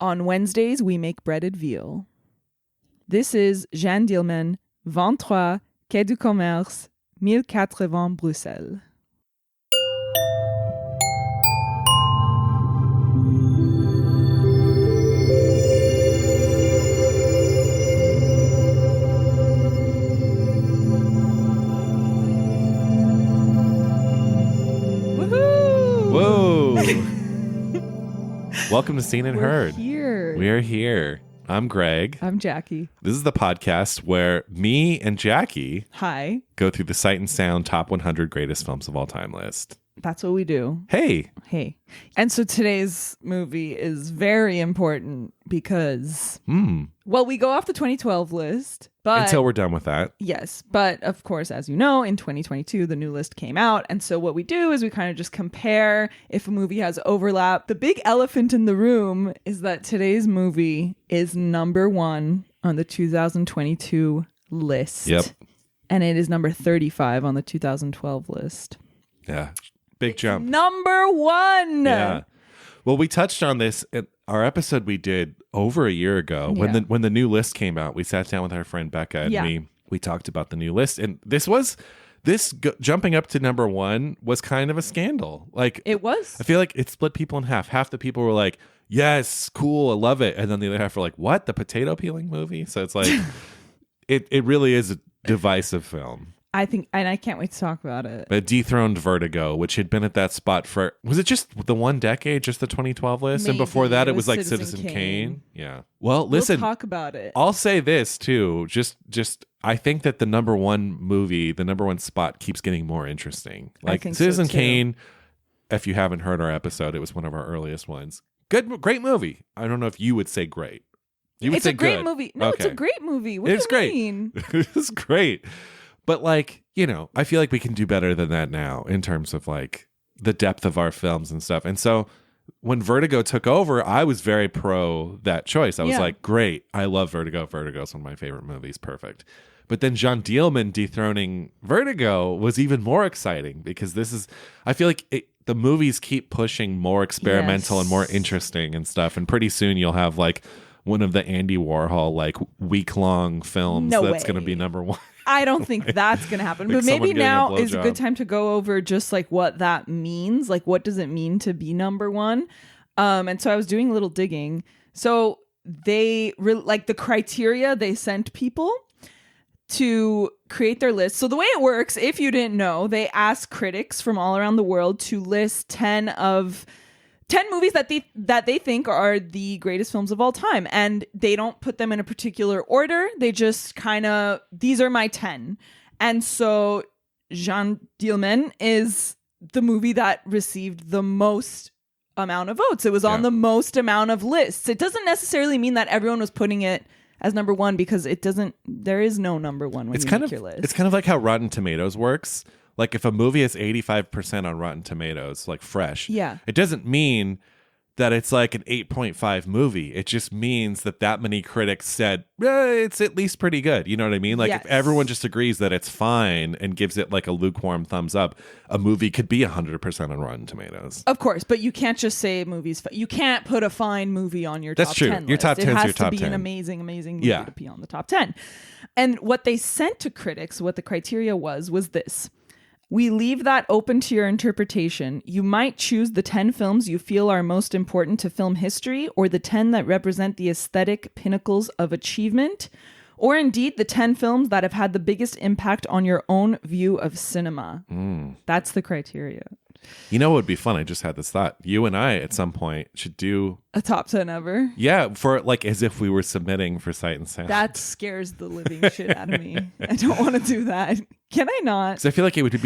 On Wednesdays, we make breaded veal. This is Jeanne Dielman, 23, Quai du Commerce, 1080 Bruxelles. Whoa! Welcome to Seen and Heard. We're here. We're here. I'm Greg. I'm Jackie. This is the podcast where me and Jackie go through the Sight and Sound Top 100 Greatest Films of All Time list. That's what we do. Hey. And so today's movie is very important because, well, we go off the 2012 list. But until we're done with that. Yes. But of course, as you know, in 2022, the new list came out. And so what we do is we kind of just compare if a movie has overlap. The big elephant in the room is that today's movie is number 1 on the 2022 list. Yep. And it is number 35 on the 2012 list. Yeah. Big jump. Number 1. Yeah. Well, we touched on this in our episode we did over a year ago when the new list came out. We sat down with our friend Becca and we talked about the new list, and jumping up to number 1 was kind of a scandal. Like, it was. I feel like it split people in half. Half the people were like, "Yes, cool, I love it," and then the other half were like, "What? The potato peeling movie?" So it's like it really is a divisive film. I think, and I can't wait to talk about it. But dethroned Vertigo, which had been at that spot for, was it just the one decade, just the 2012 list? Maybe. And before that, it was like Citizen Kane. Yeah. Well, listen. We'll talk about it. I'll say this too. Just I think that the number 1 movie, the number 1 spot keeps getting more interesting. Like Citizen Kane, if you haven't heard our episode, it was one of our earliest ones. Great movie. I don't know if you would say great. It's a great movie. No, okay. It's a great movie. What do you mean? It was great. But like, you know, I feel like we can do better than that now in terms of like the depth of our films and stuff. And so when Vertigo took over, I was very pro that choice. I was like, great. I love Vertigo. Vertigo is one of my favorite movies. Perfect. But then Jeanne Dielman dethroning Vertigo was even more exciting because I feel like the movies keep pushing more experimental and more interesting and stuff. And pretty soon you'll have like one of the Andy Warhol like week-long films that's going to be number 1. I don't think that's going to happen. But maybe now is a good time to go over just like what that means. Like, what does it mean to be number 1? And so I was doing a little digging. So they like the criteria they sent people to create their list. So the way it works, if you didn't know, they ask critics from all around the world to list 10 movies that they think are the greatest films of all time. And they don't put them in a particular order. They just kind of, these are my 10. And so Jeanne Dielman is the movie that received the most amount of votes. It was on the most amount of lists. It doesn't necessarily mean that everyone was putting it as number 1 because there is no number 1 when you make your list. It's kind of like how Rotten Tomatoes works. Like if a movie is 85% on Rotten Tomatoes, like fresh, it doesn't mean that it's like an 8.5 movie. It just means that many critics said, it's at least pretty good. You know what I mean? Like if everyone just agrees that it's fine and gives it like a lukewarm thumbs up, a movie could be 100% on Rotten Tomatoes. Of course, but you can't just say movies. You can't put a fine movie on your top 10 list. Your top 10 is your top 10. It has to be an amazing, amazing movie to be on the top 10. And what they sent to critics, what the criteria was this. We leave that open to your interpretation. You might choose the 10 films you feel are most important to film history, or the 10 that represent the aesthetic pinnacles of achievement, or indeed the 10 films that have had the biggest impact on your own view of cinema. That's the criteria. You know what would be fun? I just had this thought. You and I, at some point, should do a top 10 ever. Yeah, for like as if we were submitting for Sight and Sound. That scares the living shit out of me. I don't want to do that. Can I not? Because I feel like it would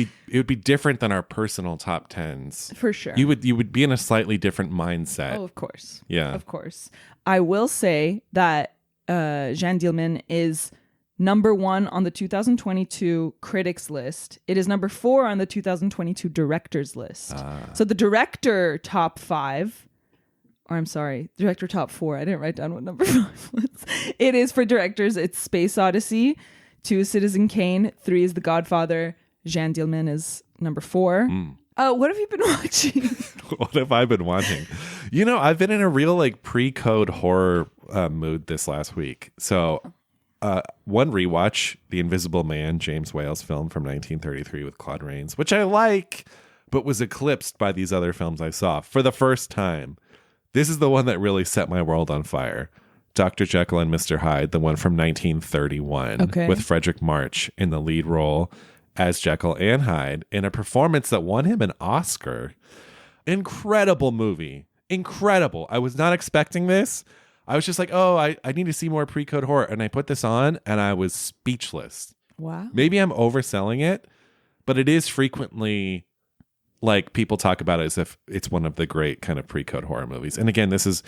be different than our personal top 10s. For sure. You would be in a slightly different mindset. Oh, of course. Yeah. Of course. I will say that Jeanne Dielman is number 1 on the 2022 critics list. It is number 4 on the 2022 directors list. So the director top 5, or I'm sorry, director top 4. I didn't write down what number 5 was. It is for directors. It's Space Odyssey. 2 is Citizen Kane. 3 is The Godfather. Jeanne Dielman is number 4. What have you been watching? What have I been watching? You know, I've been in a real like pre-code horror mood this last week. So one rewatch, The Invisible Man, James Whale's film from 1933 with Claude Rains, which I like, but was eclipsed by these other films I saw for the first time. This is the one that really set my world on fire. Dr. Jekyll and Mr. Hyde, the one from 1931 with Frederick March in the lead role as Jekyll and Hyde in a performance that won him an Oscar. Incredible movie. Incredible. I was not expecting this. I was just like, oh, I need to see more pre-code horror. And I put this on and I was speechless. Wow. Maybe I'm overselling it, but it is frequently like people talk about it as if it's one of the great kind of pre-code horror movies. And again, this is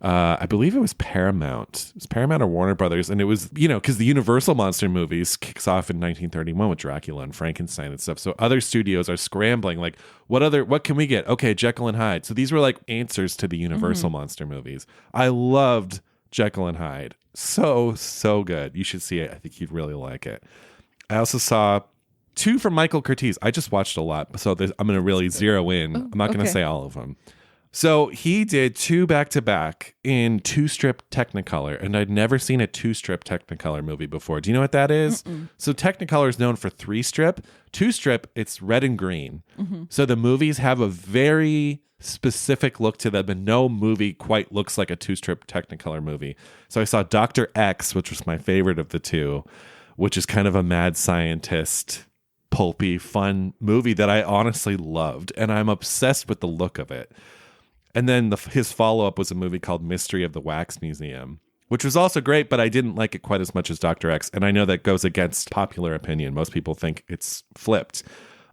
I believe it was Paramount. It was Paramount or Warner Brothers. And it was, you know, because the Universal monster movies kicks off in 1931 with Dracula and Frankenstein and stuff. So other studios are scrambling, like, what can we get? Okay, Jekyll and Hyde. So these were like answers to the Universal monster movies. I loved Jekyll and Hyde. So good. You should see it. I think you'd really like it. I also saw 2 from Michael Curtiz. I just watched a lot. So I'm going to really zero in. I'm not going to say all of them. So he did 2 back-to-back in 2-strip Technicolor, and I'd never seen a 2-strip Technicolor movie before. Do you know what that is? So Technicolor is known for 3-strip. 2-strip, it's red and green. So the movies have a very specific look to them, and no movie quite looks like a 2-strip Technicolor movie. So I saw Dr. X, which was my favorite of the 2, which is kind of a mad scientist, pulpy, fun movie that I honestly loved, and I'm obsessed with the look of it. And then his follow-up was a movie called Mystery of the Wax Museum, which was also great, but I didn't like it quite as much as Dr. X. And I know that goes against popular opinion. Most people think it's flipped.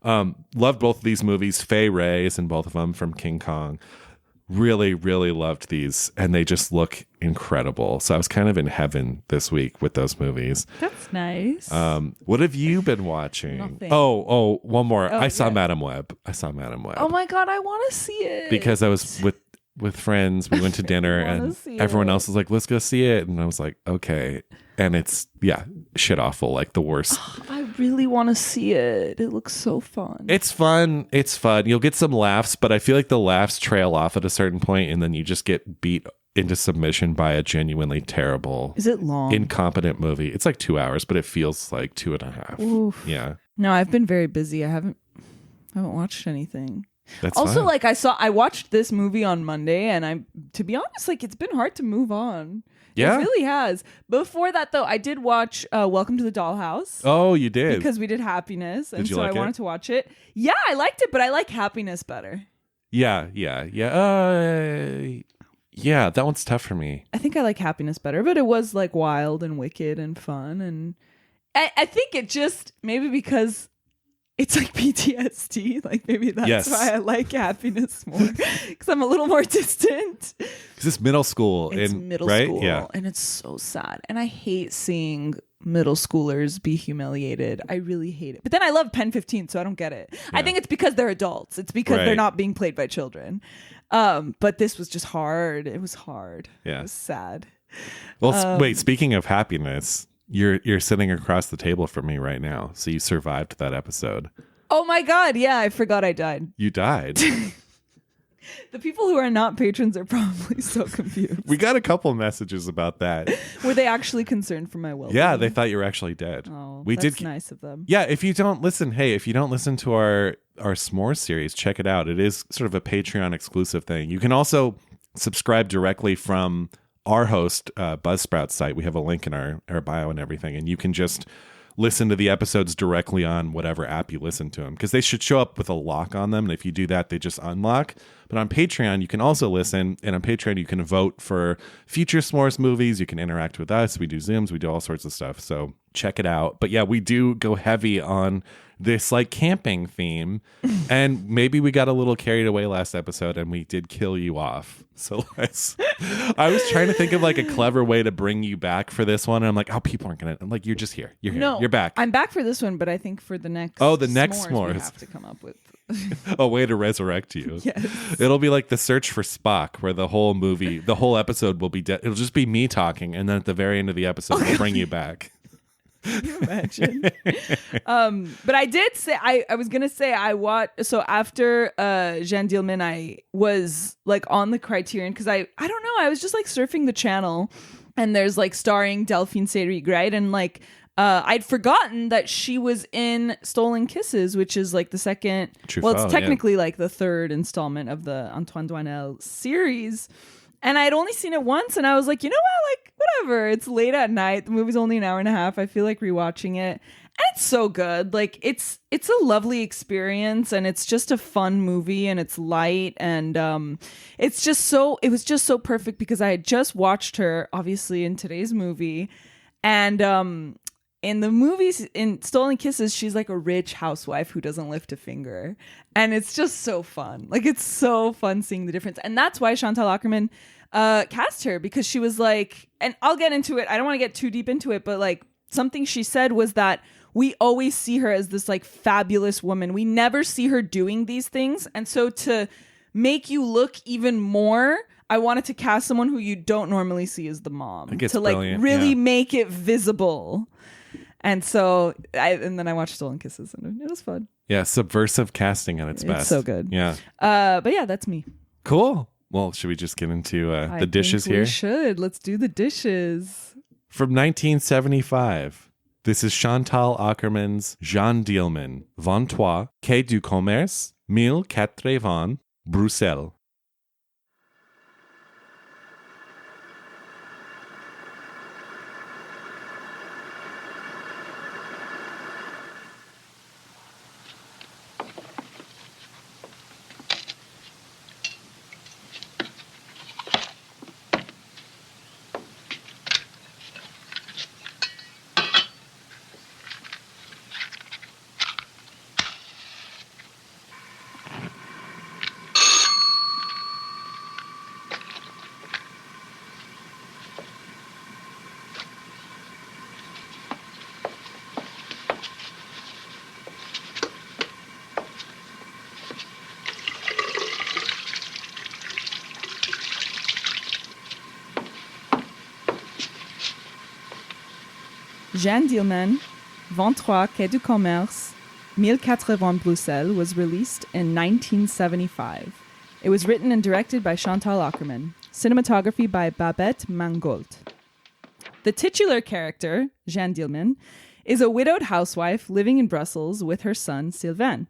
Loved both of these movies. Fay Wray is in both of them from King Kong. Really, really loved these. And they just look incredible. So I was kind of in heaven this week with those movies. That's nice. What have you been watching? Nothing. Oh, one more. I saw Madam Web. Oh my God, I want to see it. Because I was with friends. We went to dinner and everyone else was like, let's go see it. And I was like, okay. And it's, shit awful, like the worst. I really want to see it. It looks so fun. It's fun. You'll get some laughs, but I feel like the laughs trail off at a certain point and then you just get beat into submission by a genuinely terrible, is it long, incompetent movie. It's like 2 hours, but it feels like 2.5. Oof. Yeah. No, I've been very busy. I haven't watched anything. That's also fine. Like I watched this movie on Monday, and to be honest, like it's been hard to move on. Yeah, it really has. Before that, though, I did watch Welcome to the Dollhouse. Oh, you did? Because we did Happiness, and so like I wanted to watch it. Yeah, I liked it, but I like Happiness better. Yeah. Yeah, that one's tough for me. I think I like Happiness better, but it was like wild and wicked and fun, and I think it just maybe because it's like PTSD, like maybe that's why I like Happiness more, because I'm a little more distant. Because it's middle school, it's middle school, yeah, and it's so sad, and I hate seeing middle schoolers be humiliated. I really hate it. But then I love Pen 15, so I don't get it. Yeah. I think it's because they're adults. It's because they're not being played by children. But this was just hard. It was hard. Yeah, it was sad. Well, wait. Speaking of Happiness. You're sitting across the table from me right now, so you survived that episode. Oh my God, yeah, I forgot I died. You died. The people who are not patrons are probably so confused. We got a couple messages about that. Were they actually concerned for my well-being? Yeah, they thought you were actually dead. Oh, that's nice of them. Yeah, if you don't listen to our S'mores series, check it out. It is sort of a Patreon exclusive thing. You can also subscribe directly from our host, Buzzsprout site. We have a link in our bio and everything, and you can just listen to the episodes directly on whatever app you listen to them, because they should show up with a lock on them, and if you do that, they just unlock. But on Patreon, you can also listen, and on Patreon, you can vote for future S'mores movies. You can interact with us. We do Zooms. We do all sorts of stuff, so check it out. But yeah, we do go heavy on this like camping theme, and maybe we got a little carried away last episode and we did kill you off. So I was trying to think of like a clever way to bring you back for this one, and I'm like, oh, people aren't gonna. I'm like, you're just here. You're here. No, you're back. I'm back for this one, but I think for the next. Oh, the next S'mores. We have to come up with a way to resurrect you. Yes. It'll be like the search for Spock, where the whole movie, the whole episode will be dead. It'll just be me talking, and then at the very end of the episode, we'll bring you back. Can you imagine? But I did say I was gonna say I watched. So after Jeanne Dielman, I was like on the Criterion because I don't know. I was just like surfing the channel, and there's like starring Delphine Seyrig, right? And like I'd forgotten that she was in Stolen Kisses, which is like the second. Truffaut, it's technically like the third installment of the Antoine Doinel series. And I'd only seen it once, and I was like, you know what? Like, whatever. It's late at night. The movie's only an hour and a half. I feel like rewatching it. And it's so good. Like, it's a lovely experience, and it's just a fun movie, and it's light, and it was just so perfect because I had just watched her, obviously, in today's movie. And in the movies, in Stolen Kisses, she's like a rich housewife who doesn't lift a finger. And it's just so fun. Like, it's so fun seeing the difference. And that's why Chantal Akerman cast her, because she was like, and I'll get into it. I don't want to get too deep into it, but like something she said was that we always see her as this like fabulous woman. We never see her doing these things. And so to make you look even more, I wanted to cast someone who you don't normally see as the mom to like really make it visible. And so then I watched Stolen Kisses, and it was fun. Yeah, subversive casting at its best. It's so good. Yeah. But yeah, that's me. Cool. Well, should we just get into the dishes here? We should. Let's do the dishes. From 1975, this is Chantal Akerman's Jeanne Dielman, 23, Quai du Commerce, 1080, Bruxelles. Jeanne Dielman, 23 Quai du Commerce, 1080 Bruxelles was released in 1975. It was written and directed by Chantal Akerman. Cinematography by Babette Mangold. The titular character, Jeanne Dielman, is a widowed housewife living in Brussels with her son, Sylvain.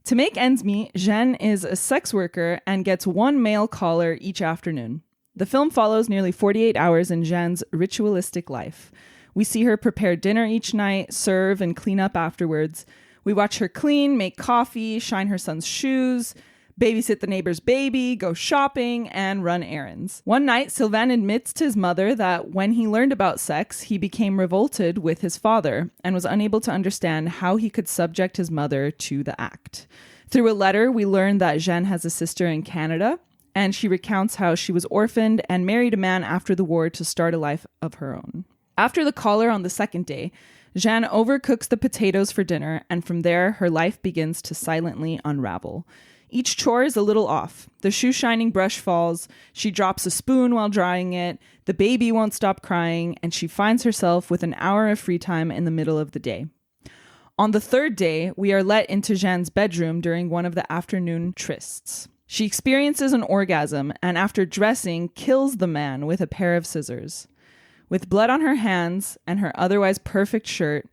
To make ends meet, Jeanne is a sex worker and gets one male caller each afternoon. The film follows nearly 48 hours in Jeanne's ritualistic life. We see her prepare dinner each night, serve, and clean up afterwards. We watch her clean, make coffee, shine her son's shoes, babysit the neighbor's baby, go shopping, and run errands. One night, Sylvain admits to his mother that when he learned about sex, he became revolted with his father and was unable to understand how he could subject his mother to the act. Through a letter, we learn that Jeanne has a sister in Canada, and she recounts how she was orphaned and married a man after the war to start a life of her own. After the caller on the second day, Jeanne overcooks the potatoes for dinner, and from there, her life begins to silently unravel. Each chore is a little off. The shoe-shining brush falls, she drops a spoon while drying it, the baby won't stop crying, and she finds herself with an hour of free time in the middle of the day. On the third day, we are let into Jeanne's bedroom during one of the afternoon trysts. She experiences an orgasm, and after dressing, kills the man with a pair of scissors. With blood on her hands and her otherwise perfect shirt,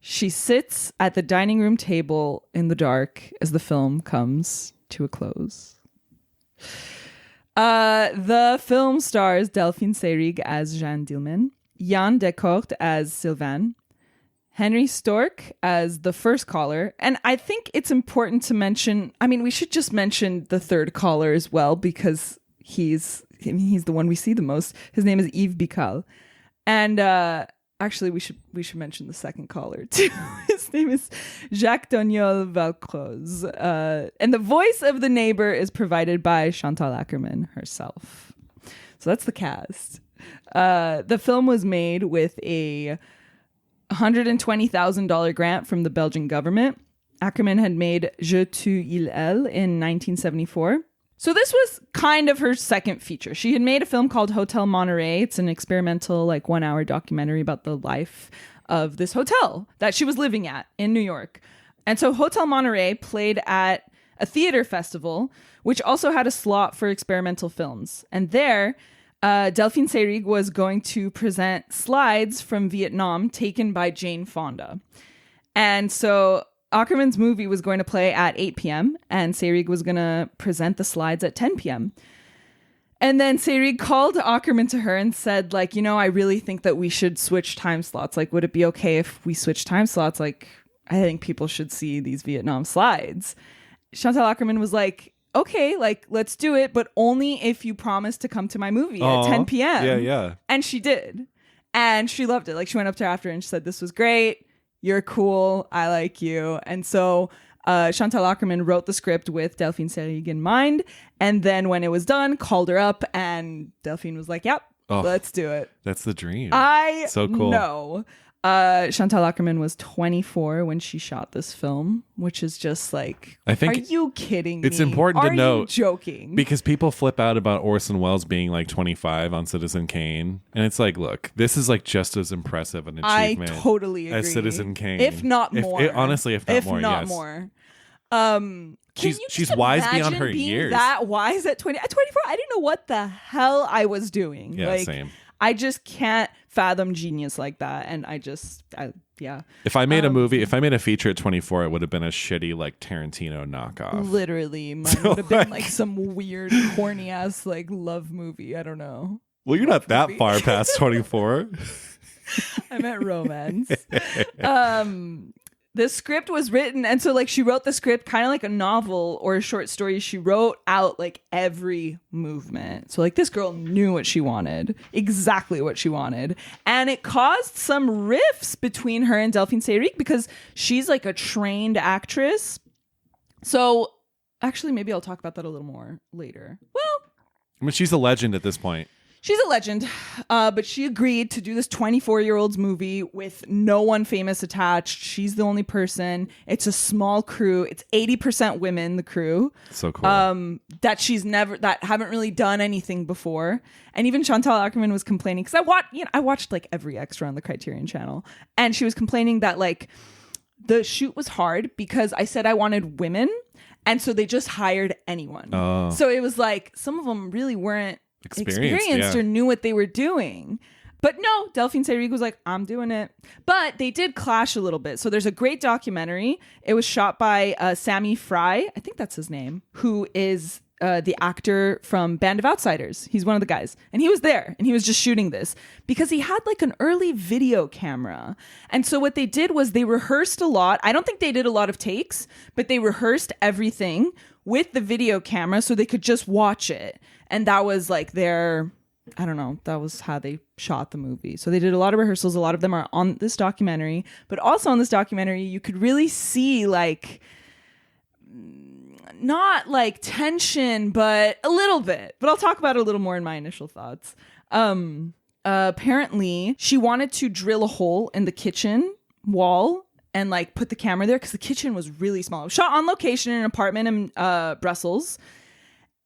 she sits at the dining room table in the dark as the film comes to a close. The film stars Delphine Seyrig as Jeanne Dielman, Yann Decourt as Sylvain, Henry Stork as the first caller. And I think it's important to mention, we should just mention the third caller as well, because he's the one we see the most. His name is Yves Bical. And actually, we should mention the second caller too. His name is Jacques Doniol Valcroze. And the voice of the neighbor is provided by Chantal Akerman herself. So that's the cast. The film was made with a $120,000 grant from the Belgian government. Akerman had made Je tue il elle in 1974. So this was kind of her second feature. She had made a film called Hotel Monterey. It's an experimental, 1 hour documentary about the life of this hotel that she was living at in New York. And so Hotel Monterey played at a theater festival, which also had a slot for experimental films. And there, Delphine Seyrig was going to present slides from Vietnam taken by Jane Fonda. And so Akerman's movie was going to play at 8 p.m. and Seyrig was going to present the slides at 10 p.m. And then Seyrig called Akerman to her and said, like, you know, I really think that we should switch time slots. Like, would it be okay if we switch time slots? Like, I think people should see these Vietnam slides. Chantal Akerman was like, okay, like, let's do it, but only if you promise to come to my movie at 10 p.m. Yeah. And she did. And she loved it. Like, she went up to her after and she said, this was great. You're cool. I like you. And so Chantal Akerman wrote the script with Delphine Seyrig in mind. And then when it was done, called her up and Delphine was like, yep, let's do it. That's the dream. So cool. No. Chantal Akerman was 24 when she shot this film, which is just like, I think, are you kidding me? It's important to note. Are you joking? Because people flip out about Orson Welles being like 25 on Citizen Kane. And it's like, look, this is like just as impressive an achievement I totally agree. as Citizen Kane. If not more. Honestly, if not more. She's wise beyond her being years. That wise at 24, I didn't know what the hell I was doing. Yeah, same. I just can't fathom genius like that. And yeah. If I made a movie, if I made a feature at 24, it would have been a shitty like Tarantino knockoff. Literally. Mine would have been like some weird corny ass like love movie. I don't know. Well, you're not that far past 24. I meant romance. The script was written, and so like she wrote the script kind of like a novel or a short story. She wrote out like every movement. So like this girl knew what she wanted, exactly what she wanted. And it caused some rifts between her and Delphine Seyrig because she's like a trained actress. So actually, maybe I'll talk about that a little more later. Well, I mean, she's a legend at this point. She's a legend, but she agreed to do this 24-year-old's movie with no one famous attached. She's the only person. It's a small crew. It's 80% women, the crew. So cool. That haven't really done anything before. And even Chantal Akerman was complaining because I watched like every extra on the Criterion Channel, and she was complaining that like the shoot was hard because I said I wanted women, and so they just hired anyone. Oh. So it was like some of them really weren't experienced or knew what they were doing. But no, Delphine Seyrig was like, I'm doing it. But they did clash a little bit. So there's a great documentary. It was shot by Sammy Fry, I think that's his name, who is the actor from Band of Outsiders. He's one of the guys. And he was there and he was just shooting this because he had like an early video camera. And so what they did was they rehearsed a lot. I don't think they did a lot of takes, but they rehearsed everything with the video camera so they could just watch it. And that was like that was how they shot the movie. So they did a lot of rehearsals. A lot of them are on this documentary. But also on this documentary, you could really see like, not like tension, but a little bit. But I'll talk about it a little more in my initial thoughts. Apparently, she wanted to drill a hole in the kitchen wall and like put the camera there because the kitchen was really small. It was shot on location in an apartment in Brussels.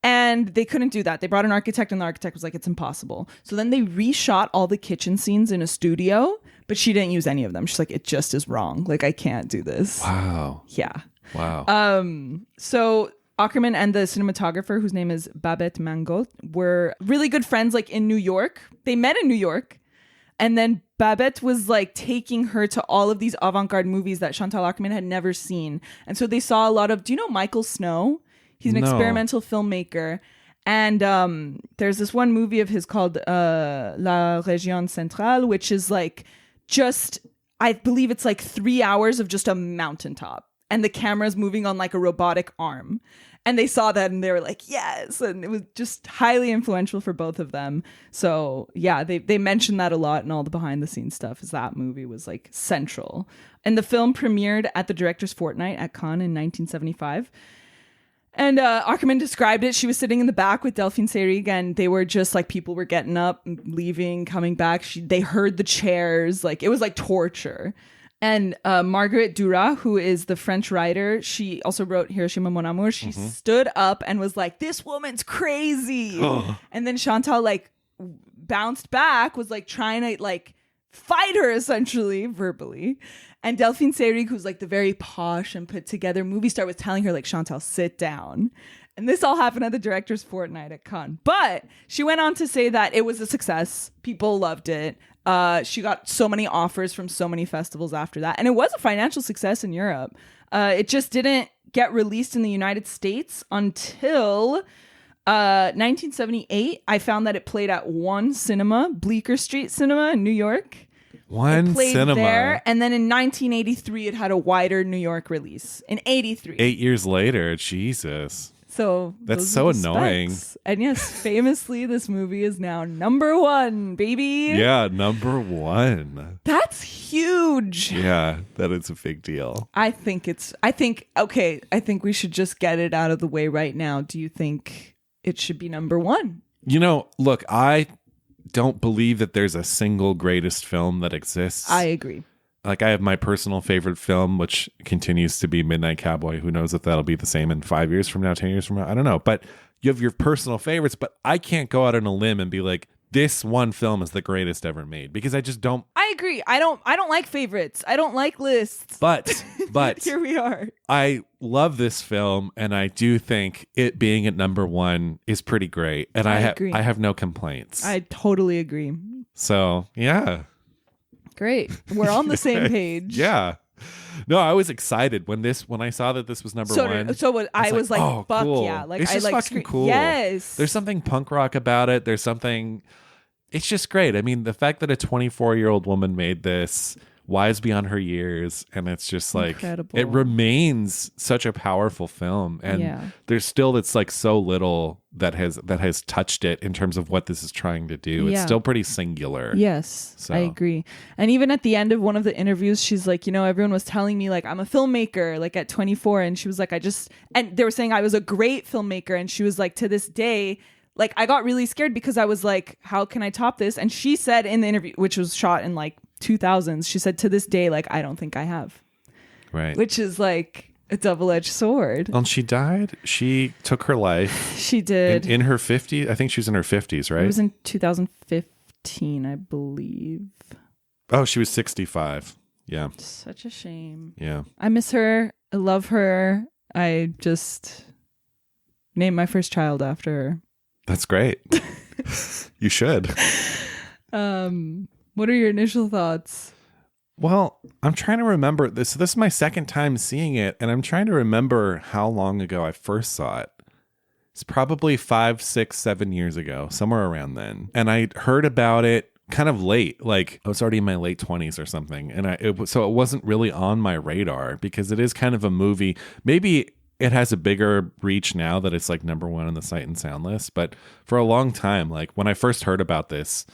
And they couldn't do that. They brought an architect and the architect was like, it's impossible. So then they reshot all the kitchen scenes in a studio, but she didn't use any of them. She's like, it just is wrong. Like, I can't do this. Wow. Yeah. Wow. So Akerman and the cinematographer, whose name is Babette Mangot, were really good friends like in New York. They met in New York. And then Babette was like taking her to all of these avant-garde movies that Chantal Akerman had never seen. And so they saw a lot of, do you know Michael Snow? He's an experimental filmmaker. And there's this one movie of his called La Région Centrale, which is like just, I believe it's like 3 hours of just a mountaintop. And the camera's moving on like a robotic arm. And they saw that and they were like, yes. And it was just highly influential for both of them. So yeah, they mentioned that a lot in all the behind the scenes stuff, is that movie was like central. And the film premiered at the Director's Fortnight at Cannes in 1975. And Akerman described it. She was sitting in the back with Delphine Seyrig, and they were just like, people were getting up, leaving, coming back. They heard the chairs. Like, it was like torture. And Marguerite Duras, who is the French writer, she also wrote Hiroshima Mon Amour. She stood up and was like, this woman's crazy. And then Chantal like bounced back, was like trying to like fight her essentially verbally. And Delphine Seyrig, who's like the very posh and put together movie star, was telling her like, Chantal, sit down. And this all happened at the director's fortnight at Cannes. But she went on to say that it was a success. People loved it. She got so many offers from so many festivals after that. And it was a financial success in Europe. It just didn't get released in the United States until 1978. I found that it played at one cinema, Bleecker Street Cinema in New York. One cinema. There, and then in 1983, it had a wider New York release. In 83. 8 years later, Jesus. So that's so annoying. And yes, famously, this movie is now number one, baby. Yeah, number one. That's huge. Yeah, that is a big deal. I think we should just get it out of the way right now. Do you think it should be number one? You know, look, I don't believe that there's a single greatest film that exists. I agree. Like, I have my personal favorite film, which continues to be Midnight Cowboy. Who knows if that'll be the same in 5 years from now, 10 years from now? I don't know. But you have your personal favorites, but I can't go out on a limb and be like, this one film is the greatest ever made, because I just don't. I agree. I don't like favorites. I don't like lists. But here we are. I love this film, and I do think it being at number one is pretty great. And I have no complaints. I totally agree. So, yeah. Great. We're on the same page. Yeah. No, I was excited when I saw that this was number one. I was like, oh, fuck cool. yeah. Like, it's just fucking cool. Yes. There's something punk rock about it. It's just great. I mean, the fact that a 24-year-old woman made this, wise beyond her years, and it's just like, incredible. It remains such a powerful film, and there's still, it's like so little that has touched it in terms of what this is trying to do. It's still pretty singular. Yes, so. I agree. And even at the end of one of the interviews, she's like, everyone was telling me like, I'm a filmmaker, like at 24, and she was like, and they were saying I was a great filmmaker, and she was like, to this day, like, I got really scared because I was like, how can I top this? And she said in the interview, which was shot in like 2000s, she said, to this day, like, I don't think I have. Right. Which is like a double-edged sword. Well, she died. She took her life. She did. In her 50s. I think she was in her 50s, right? It was in 2015, I believe. Oh, she was 65. Yeah. Such a shame. Yeah. I miss her. I love her. I just named my first child after her. That's great. You should. What are your initial thoughts? Well, I'm trying to remember this. This is my second time seeing it, and I'm trying to remember how long ago I first saw it. It's probably 5, 6, 7 years ago, somewhere around then. And I heard about it kind of late, like I was already in my late 20s or something. And so it wasn't really on my radar, because it is kind of a movie. Maybe it has a bigger reach now that it's like number one on the Sight and Sound list. But for a long time, like when I first heard about this,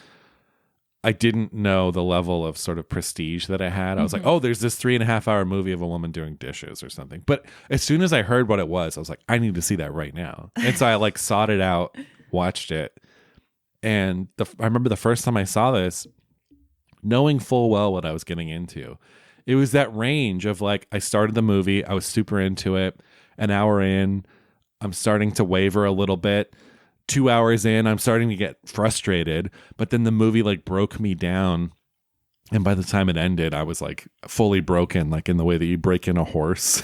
I didn't know the level of sort of prestige that it had. I was like, oh, there's this 3.5 hour movie of a woman doing dishes or something. But as soon as I heard what it was, I was like, I need to see that right now. And so I like sought it out, watched it. And I remember the first time I saw this, knowing full well what I was getting into. It was that range of like, I started the movie, I was super into it. An hour in, I'm starting to waver a little bit. 2 hours in, I'm starting to get frustrated. But then the movie like broke me down. And by the time it ended, I was like fully broken, like in the way that you break in a horse.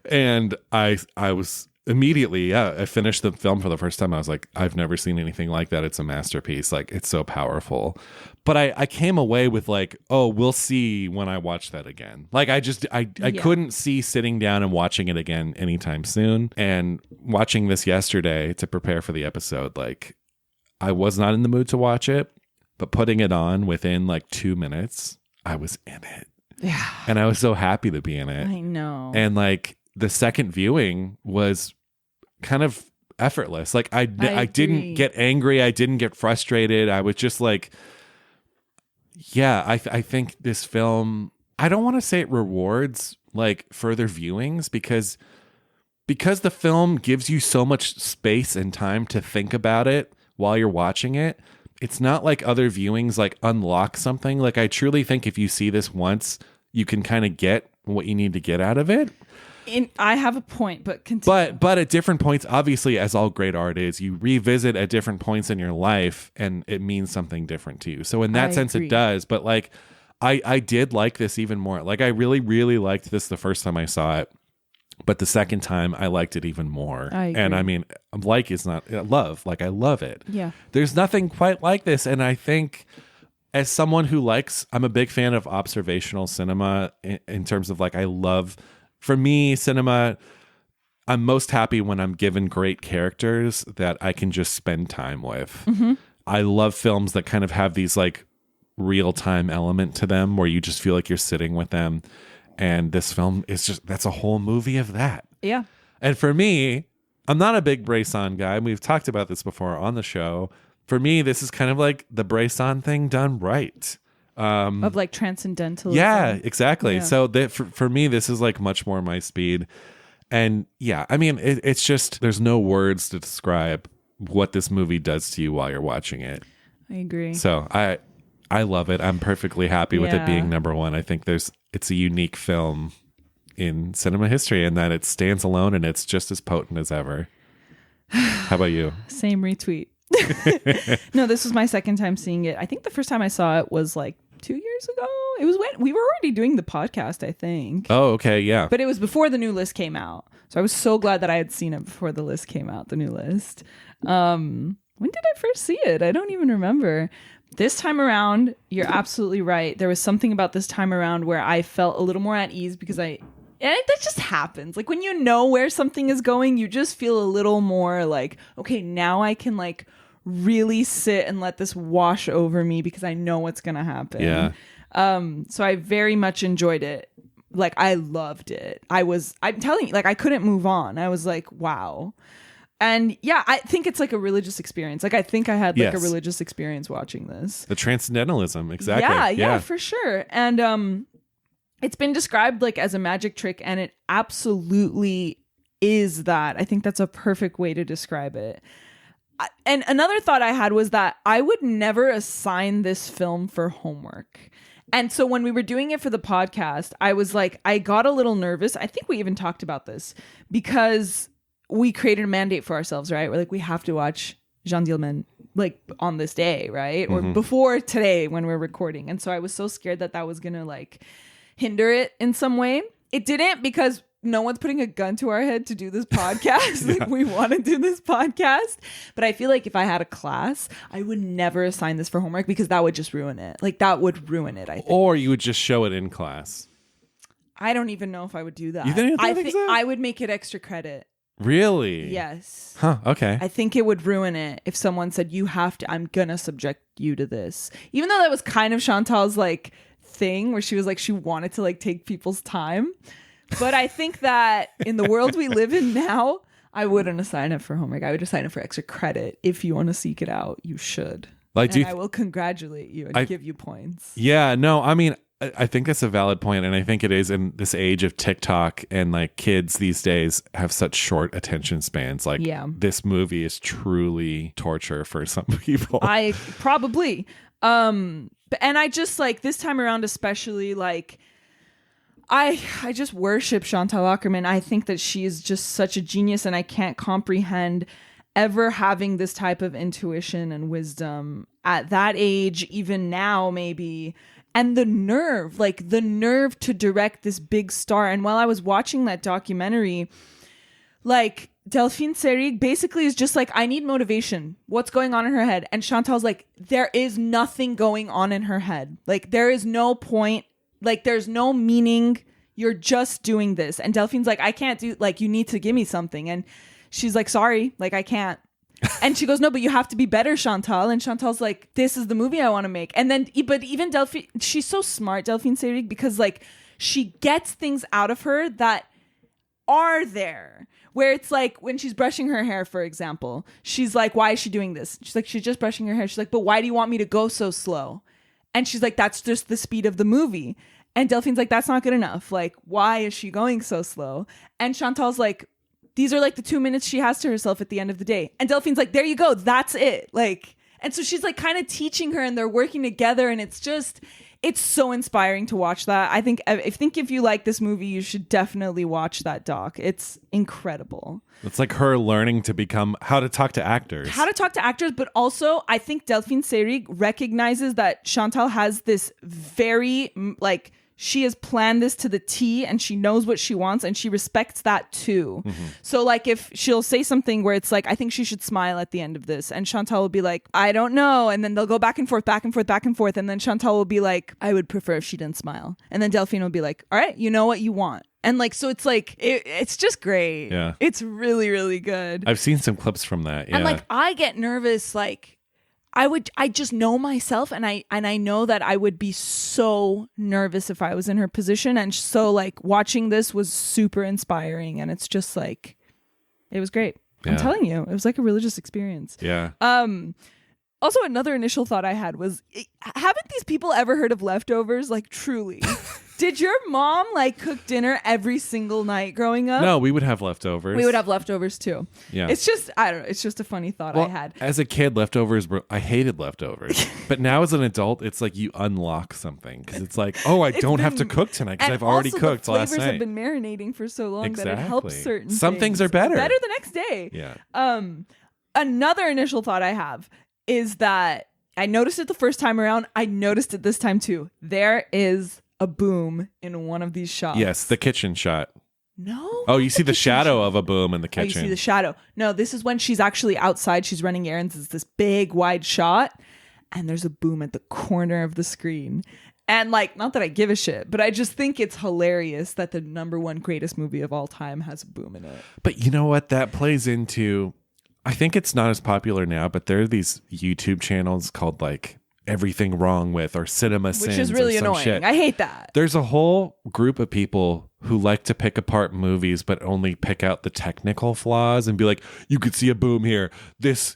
And I was immediately, I finished the film for the first time. I was like, I've never seen anything like that. It's a masterpiece. Like, it's so powerful. But I came away with like, oh, we'll see when I watch that again. Like, I couldn't see sitting down and watching it again anytime soon. And watching this yesterday to prepare for the episode, like, I was not in the mood to watch it, but putting it on within like 2 minutes, I was in it. Yeah. And I was so happy to be in it. I know. And like, the second viewing was kind of effortless. Like I didn't get angry. I didn't get frustrated. I was just like, yeah, I think this film, I don't want to say it rewards like further viewings because the film gives you so much space and time to think about it while you're watching it. It's not like other viewings like unlock something. Like I truly think if you see this once, you can kind of get what you need to get out of it. I have a point, but continue. But at different points, obviously, as all great art is, you revisit at different points in your life and it means something different to you. So in that sense, it does. But like, I did like this even more. Like, I really, really liked this the first time I saw it. But the second time, I liked it even more. And I mean, like is not love. Like, I love it. Yeah. There's nothing quite like this. And I think as someone who I'm a big fan of observational cinema in terms of like, for me, cinema, I'm most happy when I'm given great characters that I can just spend time with. Mm-hmm. I love films that kind of have these like real-time element to them where you just feel like you're sitting with them. And this film is that's a whole movie of that. Yeah. And for me, I'm not a big Bresson guy. We've talked about this before on the show. For me, this is kind of like the Bresson thing done right. Of like transcendentalism. Yeah, exactly. Yeah. So for me, this is like much more my speed. And yeah, I mean, it's just, there's no words to describe what this movie does to you while you're watching it. I agree. So I love it. I'm perfectly happy with it being number one. I think it's a unique film in cinema history and that it stands alone and it's just as potent as ever. How about you? Same retweet. No, this was my second time seeing it. I think the first time I saw it was like 2 years ago. It was when we were already doing the podcast, I think. Oh, okay. Yeah. But it was before the new list came out. So I was so glad that I had seen it before the list came out, the new list. When did I first see it? I don't even remember. This time around, you're absolutely right. There was something about this time around where I felt a little more at ease because that just happens. Like when you know where something is going, you just feel a little more like, okay, now I can like really sit and let this wash over me because I know what's going to happen. Yeah. So I very much enjoyed it. Like I loved it. I'm telling you, like I couldn't move on. I was like, wow. And yeah, I think it's like a religious experience. Like I think I had like a religious experience watching this. The transcendentalism, exactly. Yeah, for sure. And it's been described like as a magic trick, and it absolutely is that. I think that's a perfect way to describe it. And another thought I had was that I would never assign this film for homework. And so when we were doing it for the podcast, I was like, I got a little nervous. I think we even talked about this because we created a mandate for ourselves, right? We're like, we have to watch Jeanne Dielman like on this day, right? Or before today when we're recording. And so I was so scared that was going to like hinder it in some way. It didn't, because no one's putting a gun to our head to do this podcast. Like we want to do this podcast. But I feel like if I had a class, I would never assign this for homework because that would just ruin it. Like that would ruin it, I think. Or you would just show it in class. I don't even know if I would do that. You think so? I would make it extra credit. Really? Yes. Huh, okay. I think it would ruin it if someone said, you have to, I'm gonna subject you to this. Even though that was kind of Chantal's like thing where she was like, she wanted to like take people's time. But I think that in the world we live in now, I wouldn't assign it for homework. I would assign it for extra credit. If you want to seek it out, you should. Like, I will congratulate you and give you points. Yeah, no, I mean, I think that's a valid point, and I think it is in this age of TikTok, and like kids these days have such short attention spans. Like, this movie is truly torture for some people. I probably, and I just like this time around, especially like, I just worship Chantal Akerman. I think that she is just such a genius, and I can't comprehend ever having this type of intuition and wisdom at that age, even now maybe. And the nerve to direct this big star. And while I was watching that documentary, like Delphine Seyrig basically is just like, I need motivation. What's going on in her head? And Chantal's like, there is nothing going on in her head. Like there is no point. Like there's no meaning. You're just doing this. And Delphine's like, I can't do, like, you need to give me something. And she's like, sorry, like I can't. And she goes, no, but you have to be better, Chantal. And Chantal's like, this is the movie I want to make. And then, but even Delphine, she's so smart, Delphine Seyrig, because like she gets things out of her that are there. Where it's like when she's brushing her hair, for example, she's like, why is she doing this? She's like, she's just brushing her hair. She's like, but why do you want me to go so slow? And she's like, that's just the speed of the movie. And Delphine's like, that's not good enough. Like, why is she going so slow? And Chantal's like, these are like the 2 minutes she has to herself at the end of the day. And Delphine's like, there you go. That's it. Like, and so she's like kind of teaching her, and they're working together. And it's just, it's so inspiring to watch that. I think if you like this movie, you should definitely watch that doc. It's incredible. It's like her learning to become how to talk to actors. But also I think Delphine Seyrig recognizes that Chantal has this very like she has planned this to the T and she knows what she wants and she respects that too. Mm-hmm. So like if she'll say something where it's like, I think she should smile at the end of this, and Chantal will be like, I don't know. And then they'll go back and forth. And then Chantal will be like, I would prefer if she didn't smile. And then Delphine will be like, all right, you know what you want. And like, so it's like, it's just great. Yeah. It's really, really good. I've seen some clips from that. Yeah. And like, I get nervous, like, I just know myself, and I know that I would be so nervous if I was in her position. And so like watching this was super inspiring, and it's just like, it was great. Yeah. I'm telling you, it was like a religious experience. Yeah. Also, another initial thought I had was, haven't these people ever heard of leftovers? Like, truly. Did your mom like cook dinner every single night growing up? No, we would have leftovers. We would have leftovers too. Yeah. It's just, I don't know. It's just a funny thought I had. As a kid, I hated leftovers. But now as an adult, it's like you unlock something. Because it's like, oh, I don't have to cook tonight because I've already cooked last night. The flavors have been marinating for so long that it helps certain Some things are better. Better the next day. Yeah. Another initial thought I have is that I noticed it the first time around. I noticed it this time too. There is a boom in one of these shots. Yes, the kitchen shot. No. Oh, you see the shadow of a boom in the kitchen. Oh, you see the shadow. No, this is when she's actually outside. She's running errands. It's this big, wide shot. And there's a boom at the corner of the screen. And like, not that I give a shit, but I just think it's hilarious that the #1 greatest movie of all time has a boom in it. But you know what? That plays into... I think it's not as popular now, but there are these YouTube channels called like Everything Wrong With or Cinema Sins, which is really or some annoying. shit. I hate that. There's a whole group of people who like to pick apart movies, but only pick out the technical flaws and be like, you could see a boom here. Here's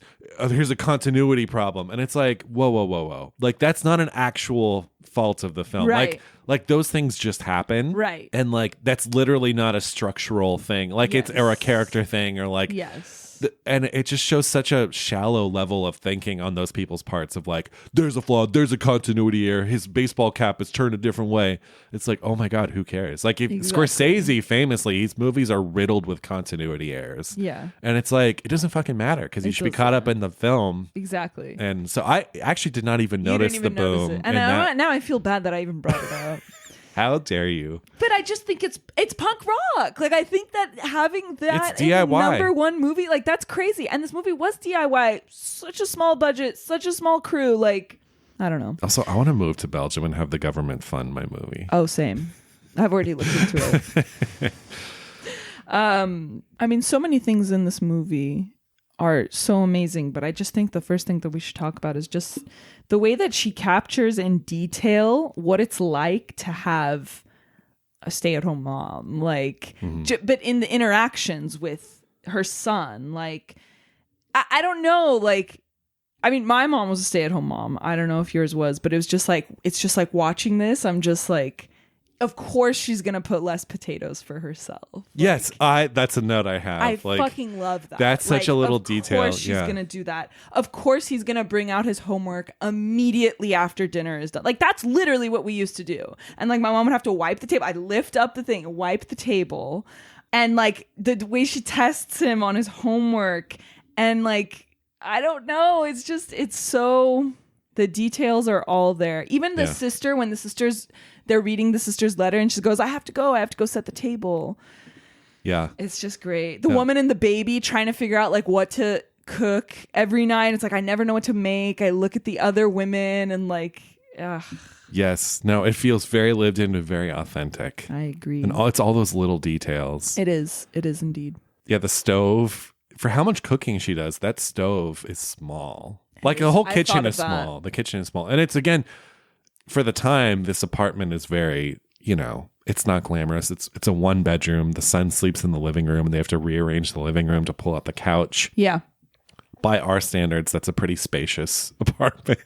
a continuity problem. And it's like, whoa. Like, that's not an actual fault of the film. Right. Like those things just happen. Right. And like, that's literally not a structural thing. Like yes. or a character thing or like, yes. And it just shows such a shallow level of thinking on those people's parts of like, there's a flaw, there's a continuity error, his baseball cap is turned a different way. It's like, oh my God, who cares? Like if Scorsese famously, his movies are riddled with continuity errors. Yeah. And it's like, it doesn't fucking matter because you should be caught up in the film. Exactly. And so I actually did not even notice the boom. And now I feel bad that I even brought it up. How dare you? But I just think it's punk rock. Like I think that having that it's DIY. #1 movie, like that's crazy. And this movie was DIY, such a small budget, such a small crew. Like I don't know. Also, I want to move to Belgium and have the government fund my movie. Oh, same. I've already looked into it. I mean, so many things in this movie are so amazing, but I just think the first thing that we should talk about is just the way that she captures in detail what it's like to have a stay-at-home mom, like, but in the interactions with her son, like, I don't know, like, I mean, my mom was a stay-at-home mom. I don't know if yours was, but it was just like, it's just like watching this, I'm just like, of course she's gonna put less potatoes for herself. Like, yes, that's a note I have. I fucking love that. That's such a little detail. Of course she's gonna do that. Of course he's gonna bring out his homework immediately after dinner is done. Like that's literally what we used to do. And like my mom would have to wipe the table. I'd lift up the thing, wipe the table, and like the way she tests him on his homework, and like I don't know. It's just so the details are all there. Even the sister, when they're reading the sister's letter and she goes, I have to go set the table. Yeah. It's just great. The woman and the baby trying to figure out like what to cook every night. It's like, I never know what to make. I look at the other women and like, ugh. Yes. No, it feels very lived in and very authentic. I agree. And it's all those little details. It is. It is indeed. Yeah. The stove, for how much cooking she does, that stove is small. Like the whole kitchen is small. The kitchen is small. And it's, again, for the time, this apartment is very, it's not glamorous. It's a 1-bedroom. The son sleeps in the living room and they have to rearrange the living room to pull out the couch. Yeah. By our standards, that's a pretty spacious apartment.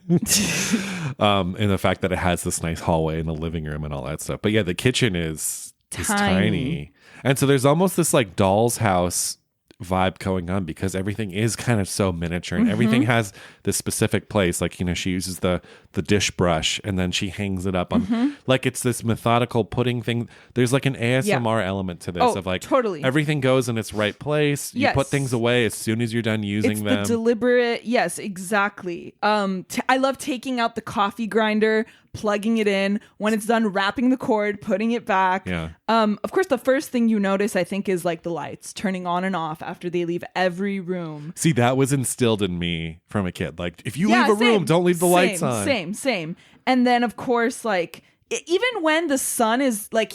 And the fact that it has this nice hallway in the living room and all that stuff. But yeah, the kitchen is tiny. And so there's almost this like doll's house vibe going on because everything is kind of so miniature and everything has this specific place. Like, you know, she uses the dish brush and then she hangs it up on like it's this methodical putting thing. There's like an ASMR element to this of like totally. Everything goes in its right place. You put things away as soon as you're done using them. The deliberate. Yes, exactly. I love taking out the coffee grinder, plugging it in, when it's done, wrapping the cord, putting it back. Yeah. Of course, the first thing you notice, I think, is like the lights turning on and off after they leave every room. See, that was instilled in me from a kid. Like, if you leave a room, don't leave the lights on. Same. And then, of course, like, even when the son is like,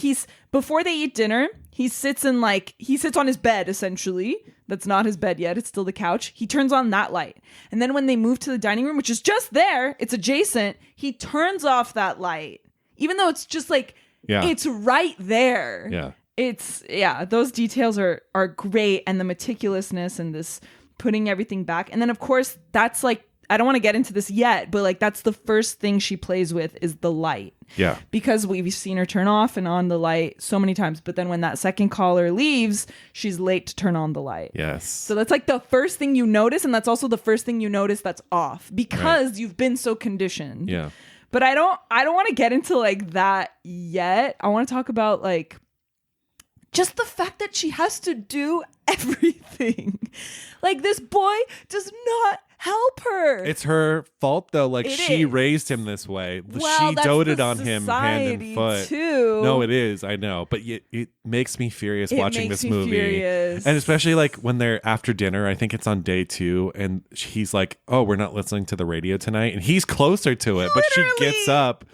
before they eat dinner, he sits on his bed, essentially. That's not his bed yet. It's still the couch. He turns on that light. And then when they move to the dining room, which is just there, it's adjacent, he turns off that light. Even though it's just like, it's right there. Yeah. Those details are great. And the meticulousness and this putting everything back. And then, of course, that's like, I don't want to get into this yet, but like that's the first thing she plays with is the light. Yeah. Because we've seen her turn off and on the light so many times. But then when that second caller leaves, she's late to turn on the light. Yes. So that's like the first thing you notice. And that's also the first thing you notice that's off because you've been so conditioned. Yeah. But I don't want to get into like that yet. I want to talk about like just the fact that she has to do everything. Like this boy does not help her. It's her fault though. Like she raised him this way. Well, she doted on him hand and foot. Too. No, it is. I know, but it makes me furious watching this movie. Furious. And especially like when they're after dinner. I think it's on day 2, and he's like, "Oh, we're not listening to the radio tonight," and he's closer to it, but she gets up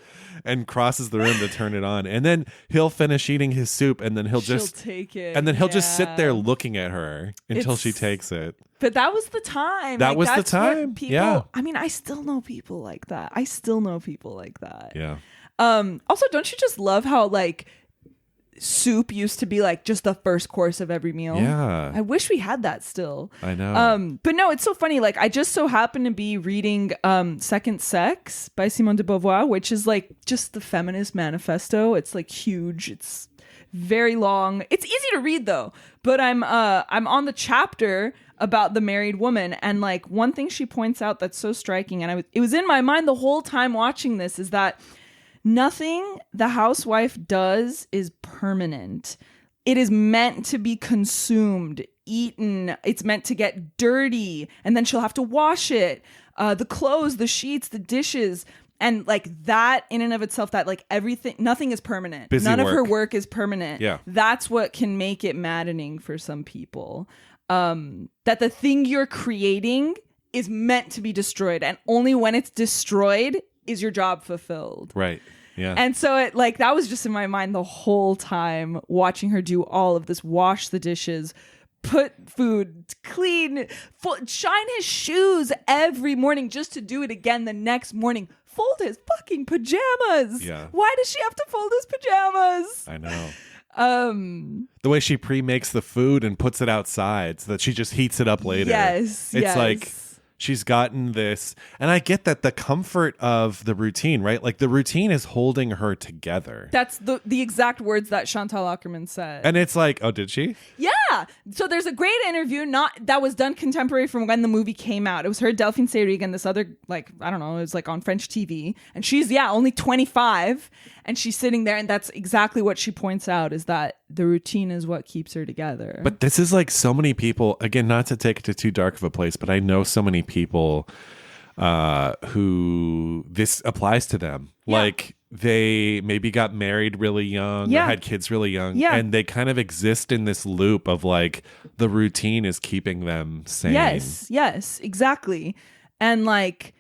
and crosses the room to turn it on, and then he'll finish eating his soup, and then he'll just take it, and then he'll just sit there looking at her until she takes it. But that was the time. That was the time. People, I mean, I still know people like that. Yeah. Also, don't you just love how like soup used to be like just the first course of every meal? Yeah. I wish we had that still. I know. But no, it's so funny. Like I just so happen to be reading Second Sex by Simone de Beauvoir, which is like just the feminist manifesto. It's like huge. It's very long. It's easy to read though. But I'm on the chapter about the married woman, and like one thing she points out that's so striking, and it was in my mind the whole time watching this, is that nothing the housewife does is permanent. It is meant to be consumed, eaten. It's meant to get dirty, and then she'll have to wash it. The clothes, the sheets, the dishes. And like that in and of itself, that like everything, nothing is permanent. Busy None work. of her work is permanent. Yeah. That's what can make it maddening for some people. That the thing you're creating is meant to be destroyed. And only when it's destroyed is your job fulfilled. Right. Yeah. And so it like that was just in my mind the whole time watching her do all of this, wash the dishes, put food, clean, shine his shoes every morning just to do it again the next morning. Fold his fucking pajamas. Yeah. Why does she have to fold his pajamas? I know. The way she pre-makes the food and puts it outside so that she just heats it up later. Yes. It's like she's gotten this, and I get that the comfort of the routine, right? Like the routine is holding her together. That's the exact words that Chantal Akerman said. And it's like, oh, did she? Yeah. So there's a great interview that was done contemporary from when the movie came out. It was her, Delphine Seyrig, and this other, like, I don't know, it was like on French TV. And she's, only 25. And she's sitting there, and that's exactly what she points out, is that the routine is what keeps her together. But this is like so many people, again, not to take it to too dark of a place, but I know so many people who this applies to them. Yeah. Like they maybe got married really young or had kids really young. Yeah. And they kind of exist in this loop of like the routine is keeping them sane. Yes, exactly. And like,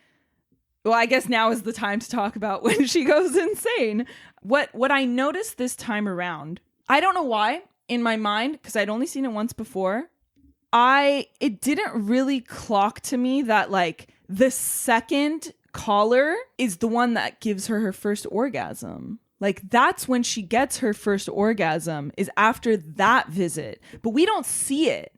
well, I guess now is the time to talk about when she goes insane. What I noticed this time around, I don't know why, in my mind, because I'd only seen it once before, it didn't really clock to me that like the second caller is the one that gives her first orgasm. Like that's when she gets her first orgasm, is after that visit. But we don't see it.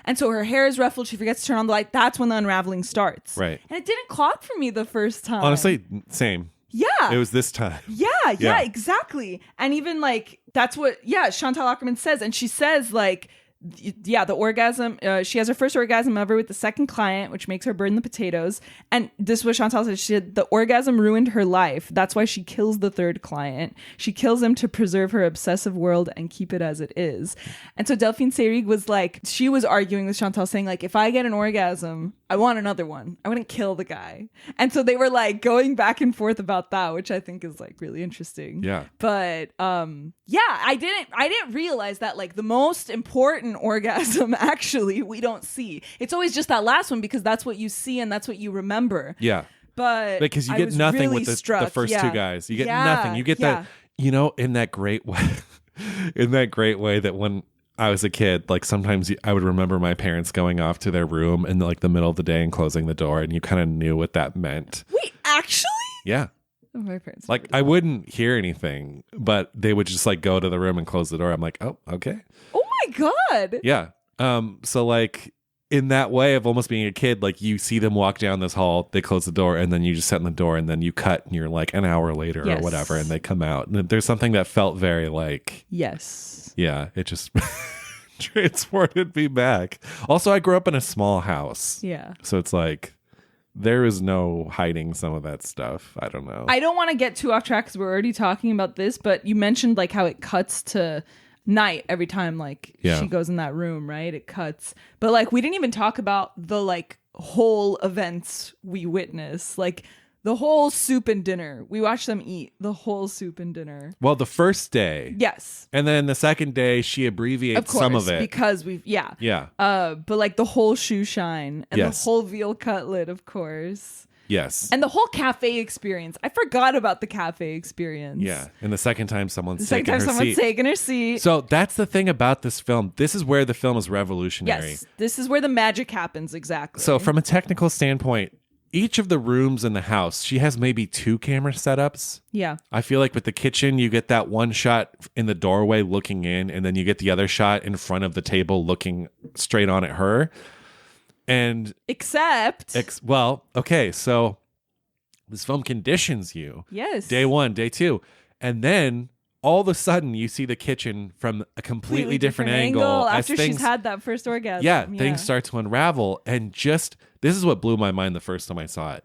And so her hair is ruffled. She forgets to turn on the light. That's when the unraveling starts. Right. And it didn't clock for me the first time. Honestly, same. Yeah. It was this time. Yeah, exactly. And even like, that's what, Chantal Akerman says. And she says like, yeah, the orgasm, she has her first orgasm ever with the second client, which makes her burn the potatoes. And this was Chantal said, she said the orgasm ruined her life. That's why she kills the third client. She kills him to preserve her obsessive world and keep it as it is. And so Delphine Seyrig was like, she was arguing with Chantal saying like, if I get an orgasm, I want another one. I wouldn't kill the guy. And so they were like going back and forth about that, which I think is like really interesting. Yeah. But yeah, I didn't realize that like the most important orgasm actually we don't see. It's always just that last one because that's what you see and that's what you remember. Yeah. But because you get nothing really with the first two guys. You get nothing. You get that, in that great way, that when I was a kid, like sometimes I would remember my parents going off to their room in like the middle of the day and closing the door, and you kind of knew what that meant. Wait, actually? Yeah. Oh, my parents. Like I wouldn't hear anything, but they would just like go to the room and close the door. I'm like, oh, okay. Oh my God. Yeah. So like in that way of almost being a kid, like you see them walk down this hall, they close the door, and then you just sit in the door, and then you cut, and you're like an hour later or whatever, and they come out. And there's something that felt very like, yes, yeah, it just transported me back. Also, I grew up in a small house, so it's like there is no hiding some of that stuff. I don't know. I don't want to get too off track because we're already talking about this, but you mentioned like how it cuts to night every time like she goes in that room, right? It cuts. But like we didn't even talk about the like whole events we witness, like the whole soup and dinner. We watched them eat the whole soup and dinner. Well, the first day. Yes. And then the second day she abbreviates some of it. Because but like the whole shoe shine and the whole veal cutlet, of course. Yes. And the whole cafe experience. I forgot about the cafe experience. Yeah. And the second time someone's taking her seat. So that's the thing about this film. This is where the film is revolutionary. Yes. This is where the magic happens, exactly. So from a technical standpoint, each of the rooms in the house, she has maybe 2 camera setups. Yeah. I feel like with the kitchen, you get that one shot in the doorway looking in, and then you get the other shot in front of the table looking straight on at her. And well, okay, so this film conditions you. Yes. Day 1, day 2. And then all of a sudden you see the kitchen from a completely different angle. After she's had that first orgasm. Yeah, things start to unravel. And just, this is what blew my mind the first time I saw it.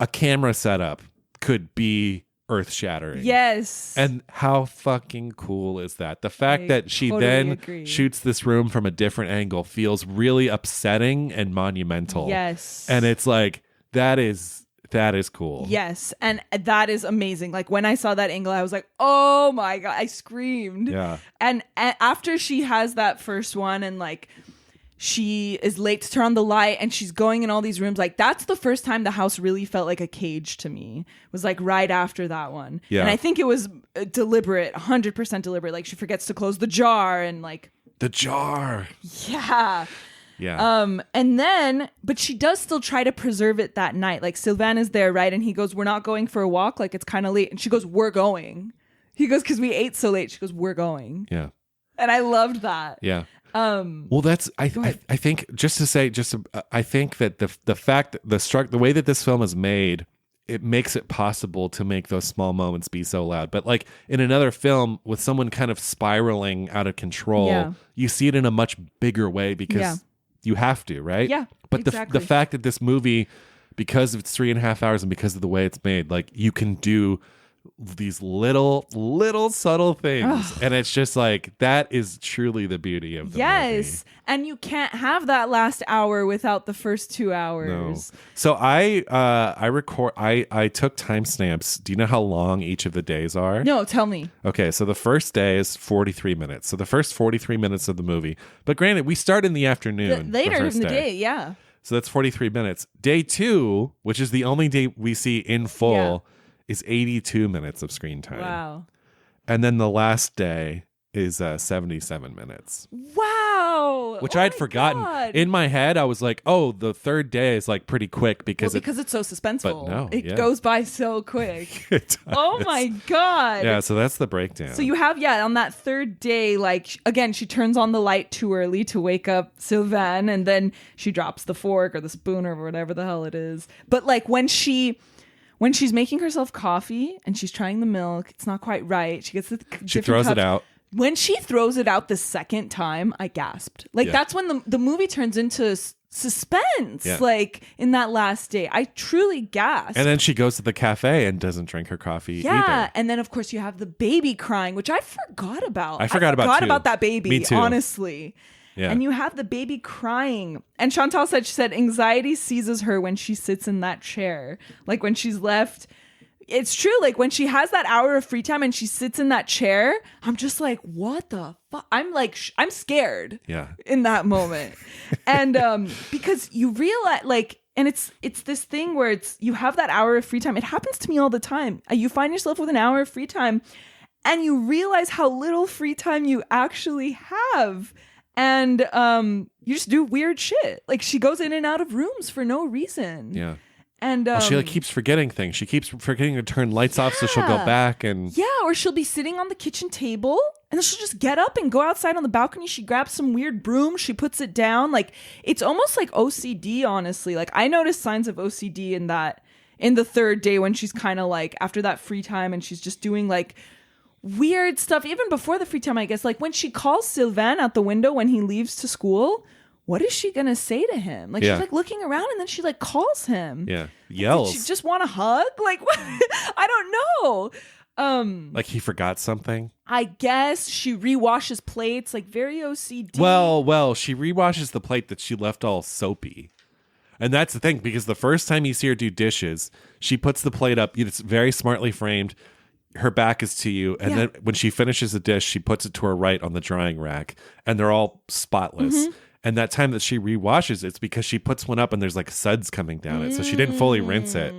A camera setup could be earth-shattering. Yes. And how fucking cool is that? The fact that she then shoots this room from a different angle feels really upsetting and monumental. Yes. And it's like, that is cool. Yes. And that is amazing. Like when I saw that angle, I was like, oh my God, I screamed. Yeah. And after she has that first one and like she is late to turn on the light and she's going in all these rooms, like that's the first time the house really felt like a cage to me. It was like right after that one. Yeah. And I think it was deliberate, 100% deliberate. Like she forgets to close the jar and like. The jar. Yeah. Yeah. And then, but she does still try to preserve it that night. Like Sylvain is there, right? And he goes, we're not going for a walk. Like it's kind of late. And she goes, we're going. He goes, because we ate so late. She goes, we're going. Yeah. And I loved that. Yeah. Well, that's, I think I think that the fact that the way that this film is made, it makes it possible to make those small moments be so loud. But like in another film with someone kind of spiraling out of control, you see it in a much bigger way because you have to, right? Yeah. But exactly. the fact that this movie, because it's 3.5 hours and because of the way it's made, like you can do these little subtle things. And it's just like, that is truly the beauty of the movie. And you can't have that last hour without the first 2 hours. No. So I took timestamps. Do you know how long each of the days are? No, tell me. Okay, so the first day is 43 minutes. So the first 43 minutes of the movie. But granted, we start in the afternoon. Later in the day, yeah. So that's 43 minutes. Day 2, which is the only day we see in full, is 82 minutes of screen time. Wow. And then the last day is 77 minutes. Wow. Which I'd forgotten. God. In my head, I was like, oh, the third day is like pretty quick because it's so suspenseful. But no, it goes by so quick. It does. Oh my God. Yeah, so that's the breakdown. So you have, on that third day, like, again, she turns on the light too early to wake up Sylvain, and then she drops the fork or the spoon or whatever the hell it is. But like when she's making herself coffee and she's trying the milk, it's not quite right. She gets she throws it out. when she throws it out the second time, I gasped. Like that's when the movie turns into suspense. Yeah. Like in that last day, I truly gasped. And then she goes to the cafe and doesn't drink her coffee either. And then of course you have the baby crying, which I forgot about. I forgot about that baby. Me too. Honestly. Yeah. And you have the baby crying. And Chantal said, anxiety seizes her when she sits in that chair. Like when she's left. It's true. Like when she has that hour of free time and she sits in that chair, I'm just like, what the fuck? I'm like, I'm scared. Yeah. In that moment. And because you realize like, and it's this thing where you have that hour of free time. It happens to me all the time. You find yourself with an hour of free time and you realize how little free time you actually have. And you just do weird shit. Like she goes in and out of rooms for no reason. Yeah. And she like keeps forgetting things. She keeps forgetting to turn lights off, so she'll go back and or she'll be sitting on the kitchen table and then she'll just get up and go outside on the balcony. She grabs some weird broom, she puts it down. Like it's almost like OCD, honestly. Like I noticed signs of OCD in the third day when she's kind of like after that free time and she's just doing like weird stuff. Even before the free time, I guess. Like when she calls Sylvain out the window when he leaves to school. What is she gonna say to him? Like she's like looking around and then she like calls him. Yeah, yells. Did she just want a hug? Like what? I don't know. Like he forgot something. I guess she rewashes plates, like very OCD. Well, she rewashes the plate that she left all soapy, and that's the thing because the first time you see her do dishes, she puts the plate up. It's very smartly framed. Her back is to you, and then when she finishes the dish, she puts it to her right on the drying rack, and they're all spotless. Mm-hmm. And that time that she rewashes, it's because she puts one up and there's like suds coming down it. So she didn't fully rinse it.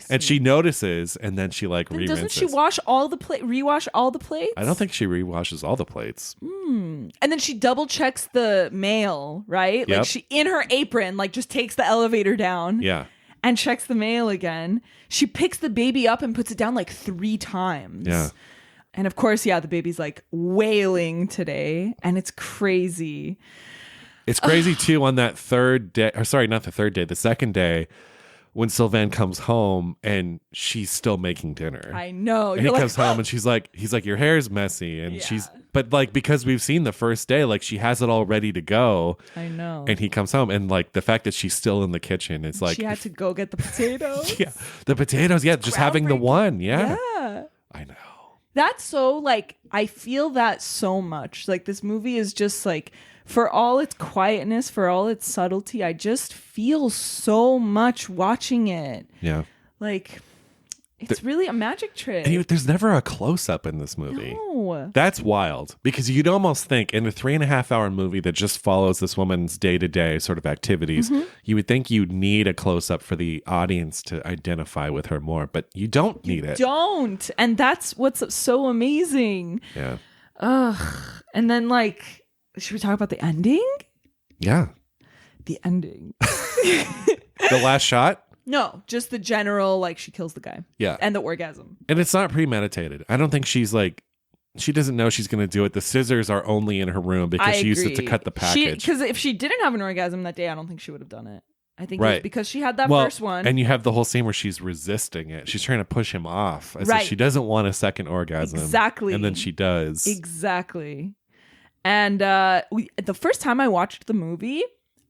And she notices and then she like re-rinses. Doesn't she rewash all the plates? I don't think she rewashes all the plates. And then she double checks the mail, right? Yep. Like she in her apron, like just takes the elevator down. Yeah. And checks the mail again. She picks the baby up and puts it down like 3 times. Yeah. And of course, the baby's like wailing today. And it's crazy. It's crazy too on that third day, or sorry, not the third day, the second day when Sylvain comes home and she's still making dinner. I know. And he comes home and he's like, your hair's messy. And but like, because we've seen the first day, like she has it all ready to go. I know. And he comes home and like the fact that she's still in the kitchen, it's like. She had to go get the potatoes. The potatoes. just having the one. Yeah. I know. That's so like, I feel that so much. Like this movie is just like, for all its quietness, for all its subtlety, I just feel so much watching it. Yeah. Like, it's really a magic trick. And there's never a close-up in this movie. No. That's wild. Because you'd almost think in a 3.5-hour movie that just follows this woman's day-to-day sort of activities, you would think you'd need a close-up for the audience to identify with her more. But you don't need it. Don't. And that's what's so amazing. Yeah. Ugh. And then like... Should we talk about the ending? Yeah. The ending. The last shot? No, just the general, like, she kills the guy. Yeah. And the orgasm. And it's not premeditated. I don't think she's like, she doesn't know she's going to do it. The scissors are only in her room because she used it to cut the package. Because if she didn't have an orgasm that day, I don't think she would have done it. I think it was because she had that first one. And you have the whole scene where she's resisting it. She's trying to push him off. So she doesn't want a second orgasm. Exactly. And then she does. Exactly. And the first time I watched the movie,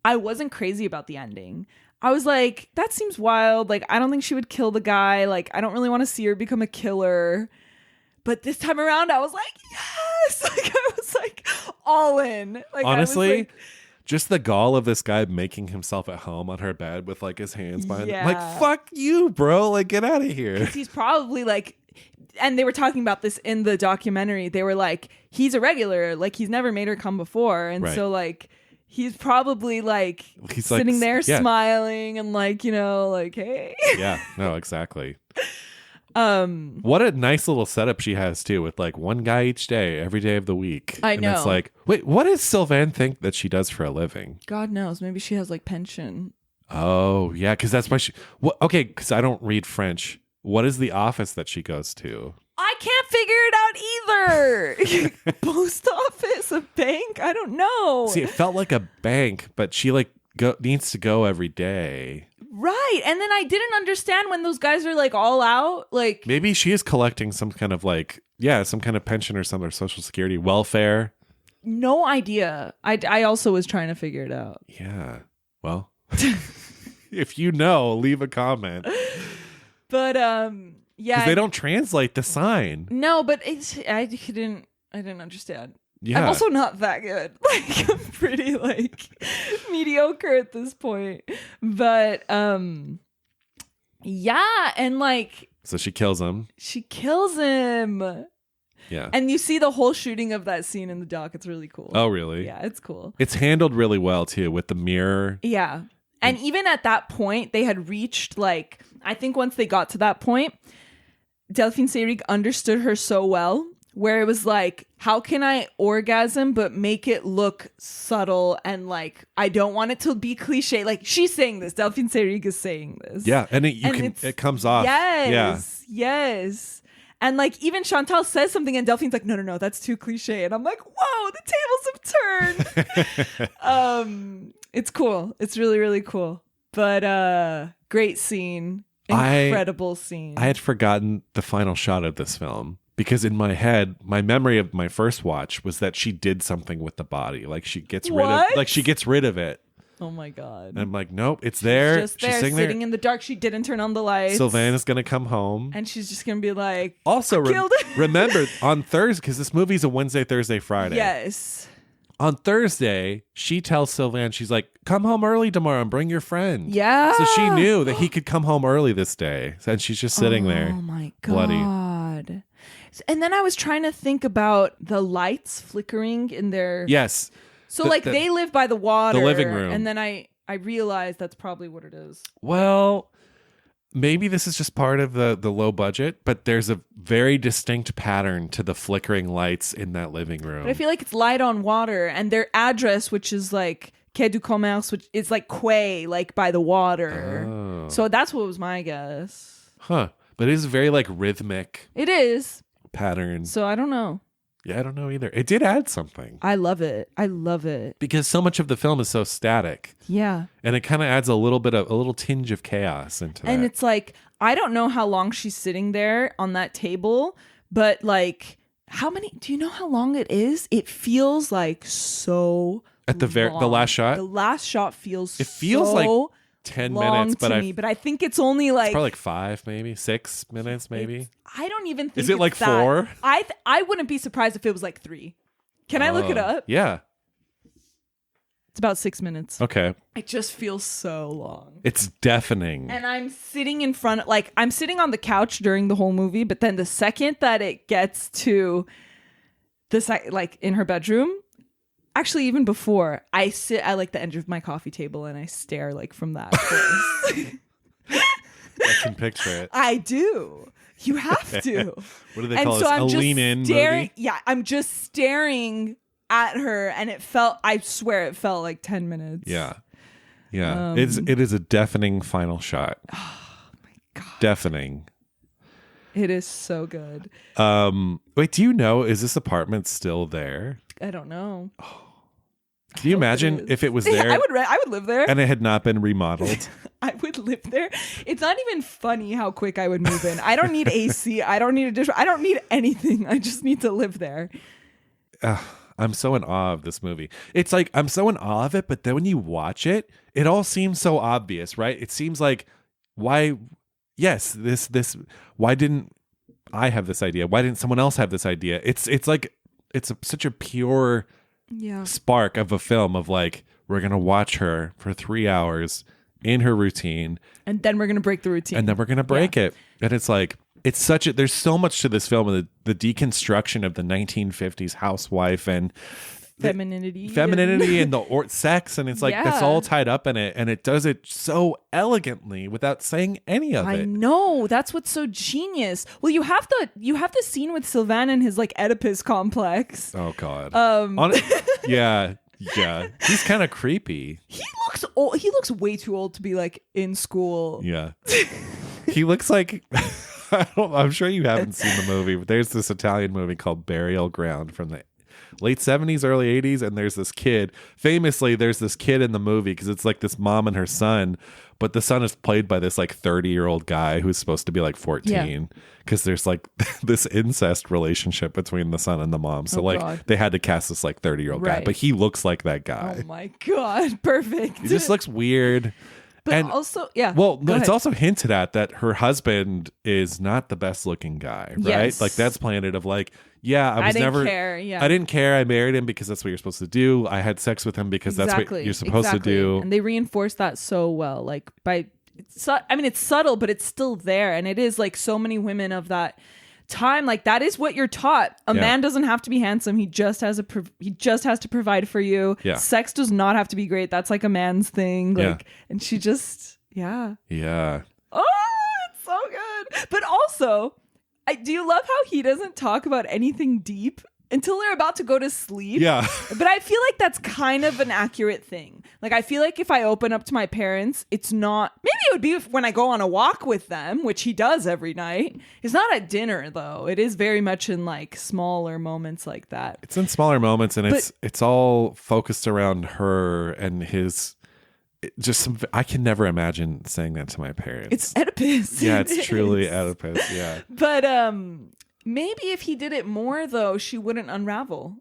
I wasn't crazy about the ending. I was like, that seems wild. Like, I don't think she would kill the guy. Like, I don't really want to see her become a killer. But this time around, I was like, yes! Like, I was like, all in. Like, honestly, just the gall of this guy making himself at home on her bed with like his hands behind him. Like, fuck you, bro. Like, get out of here. Because he's probably like... And they were talking about this in the documentary. They were like, he's a regular. Like, he's never made her come before. And so, like, he's probably, like, sitting there smiling and, like, you know, like, hey. Yeah, no, exactly. What a nice little setup she has, too, with, like, one guy each day, every day of the week. I know. And it's like, wait, what does Sylvain think that she does for a living? God knows. Maybe she has, like, pension. Oh, yeah, because that's why she... Well, okay, because I don't read French. What is the office that she goes to? I can't figure it out either. Post office, a bank, I don't know. See, it felt like a bank, but she like needs to go every day. Right. And then I didn't understand when those guys are like all out. Like maybe she is collecting some kind of like some kind of pension or something, or social security, welfare. No idea. I also was trying to figure it out. Yeah. Well, if you know, leave a comment. But yeah, because they don't translate the sign. No, but I didn't understand. Yeah. I'm also not that good. Like, I'm pretty like mediocre at this point. But yeah, and like, so she kills him. Yeah. And you see the whole shooting of that scene in the dock. It's really cool. Oh, really? Yeah, it's cool. It's handled really well too, with the mirror. Yeah. And even at that point, they had reached, like, I think once they got to that point, Delphine Seyrig understood her so well, where it was like, how can I orgasm but make it look subtle, and like, I don't want it to be cliche. Like, she's saying this. Delphine Seyrig is saying this. Yeah, and it comes off. Yes. And like, even Chantal says something and Delphine's like, no, that's too cliche. And I'm like, whoa, the tables have turned. It's cool. It's really, really cool. But great scene. Incredible scene. I had forgotten the final shot of this film, because in my head, my memory of my first watch was that she did something with the body. Like, she gets rid of it. Oh my God. And I'm like, nope, it's there. She's sitting in the dark. She didn't turn on the lights. Sylvain is going to come home. And she's just going to be like, also, killed it. Remember, on Thursday, because this movie's a Wednesday, Thursday, Friday. Yes. On Thursday, she tells Sylvain, she's like, come home early tomorrow and bring your friend. Yeah. So she knew that he could come home early this day. And she's just sitting there. Oh my God. Bloody. And then I was trying to think about the lights flickering in their... Yes. So they live by the water. The living room. And then I realized that's probably what it is. Well, maybe this is just part of the low budget, but there's a very distinct pattern to the flickering lights in that living room. But I feel like it's light on water, and their address, which is like QUAI du Commerce, which is like QUAI, like by the water. Oh. So that's what was my guess. Huh. But it is very like rhythmic. It is. Pattern. So I don't know. Yeah, I don't know either. It did add something. I love it. Because so much of the film is so static. Yeah. And it kind of adds a little tinge of chaos into that. And it's like, I don't know how long she's sitting there on that table, but like, do you know how long it is? It feels like so at the last shot? The last shot feels like 10 minutes, but I think it's only like... It's probably like 5, maybe 6 minutes, maybe. I don't even think is it like 4? I wouldn't be surprised if it was like 3. Can I look it up? Yeah. It's about 6 minutes. Okay. It just feels so long. It's deafening. And I'm sitting I'm sitting on the couch during the whole movie, but then the second that it gets to like in her bedroom, actually even before, I sit at like the edge of my coffee table and I stare like from that place. I can picture it. I do. You have to. What do they call this? A lean-in movie? Yeah, I'm just staring at her, and I swear it felt like 10 minutes. Yeah. It is a deafening final shot. Oh my God. Deafening. It is so good. Wait, do you know, is this apartment still there? I don't know. Oh. Can you imagine if it was there? I would live there. And it had not been remodeled. I would live there. It's not even funny how quick I would move in. I don't need AC. I don't need a dish. I don't need anything. I just need to live there. I'm so in awe of this movie. It's like, I'm so in awe of it, but then when you watch it, it all seems so obvious, right? It seems like, why didn't I have this idea? Why didn't someone else have this idea? It's like, such a pure spark of a film of like, we're going to watch her for 3 hours in her routine. And then we're going to break the routine. And then we're going to break it. And it's like, there's so much to this film, and the deconstruction of the 1950s housewife and femininity and the sex. And it's like, that's all tied up in it. And it does it so elegantly without saying any of it. I know. That's what's so genius. Well, you have the scene with Sylvain and his like Oedipus complex. Oh God. Yeah. He's kind of creepy. He looks old. He looks way too old to be like in school. Yeah. He looks like, I'm sure you haven't seen the movie, but there's this Italian movie called Burial Ground from the late 70s, early 80s, and there's this kid. Famously, there's this kid in the movie because it's like this mom and her son, but the son is played by this like 30-year-old guy who's supposed to be like 14 because there's like this incest relationship between the son and the mom. So they had to cast this like 30-year-old guy, but he looks like that guy. Oh my God. Perfect. He just looks weird. But and also, well, it's also hinted at that her husband is not the best looking guy, right? Yes. Like that's planted of like, I didn't care. Yeah. I didn't care. I married him because that's what you're supposed to do. I had sex with him because that's what you're supposed to do. And they reinforce that so well. Like it's subtle, but it's still there. And it is like so many women of that time, like that is what you're taught. A man doesn't have to be handsome. He just has to provide for you. Sex does not have to be great. That's like a man's thing. Like, and she just oh, it's so good. But also, do you love how he doesn't talk about anything deep until they're about to go to sleep? Yeah. But I feel like that's kind of an accurate thing. Like, I feel like if I open up to my parents, it's not, maybe it would be when I go on a walk with them, which he does every night. It's not at dinner though. It is very much in like smaller moments like that. It's in smaller moments, and it's all focused around her and his. I can never imagine saying that to my parents. It's Oedipus. Yeah, it's truly Oedipus. Yeah. But maybe if he did it more though, she wouldn't unravel.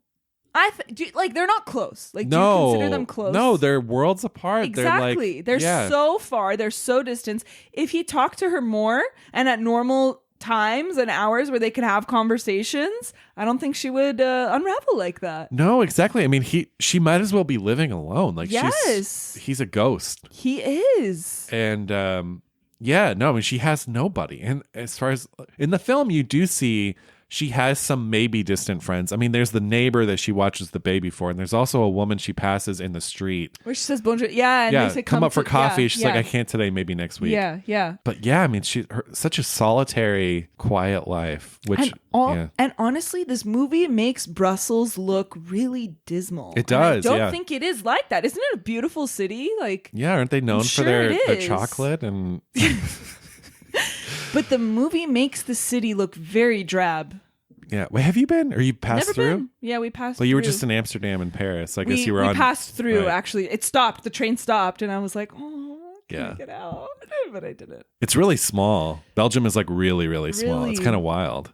They're not close. Like, do you consider them close? No, they're worlds apart. Exactly. They're so far. They're so distant. If he talked to her more and at normal times and hours where they could have conversations, I don't think she would unravel like that. No, exactly. I mean, she might as well be living alone. Like, yes, he's a ghost. He is. And I mean, she has nobody. And as far as in the film, you do see she has some maybe distant friends. I mean, there's the neighbor that she watches the baby for, and there's also a woman she passes in the street where she says bonjour. Yeah, and they say come up for coffee. She's like, I can't today, maybe next week. Yeah. But I mean, such a solitary, quiet life. Which and honestly, this movie makes Brussels look really dismal. It does. And I don't think it is like that. Isn't it a beautiful city? Like, aren't they known for their chocolate and? But the movie makes the city look very drab. Yeah. Wait, have you been? Or you passed Never through? Been. Yeah, we passed through. Well, you were just in Amsterdam and Paris. I guess you were on. We passed through, right. Actually. It stopped. The train stopped, and I was like, oh, can I get out? But I didn't. It's really small. Belgium is like really, really small. It's kind of wild.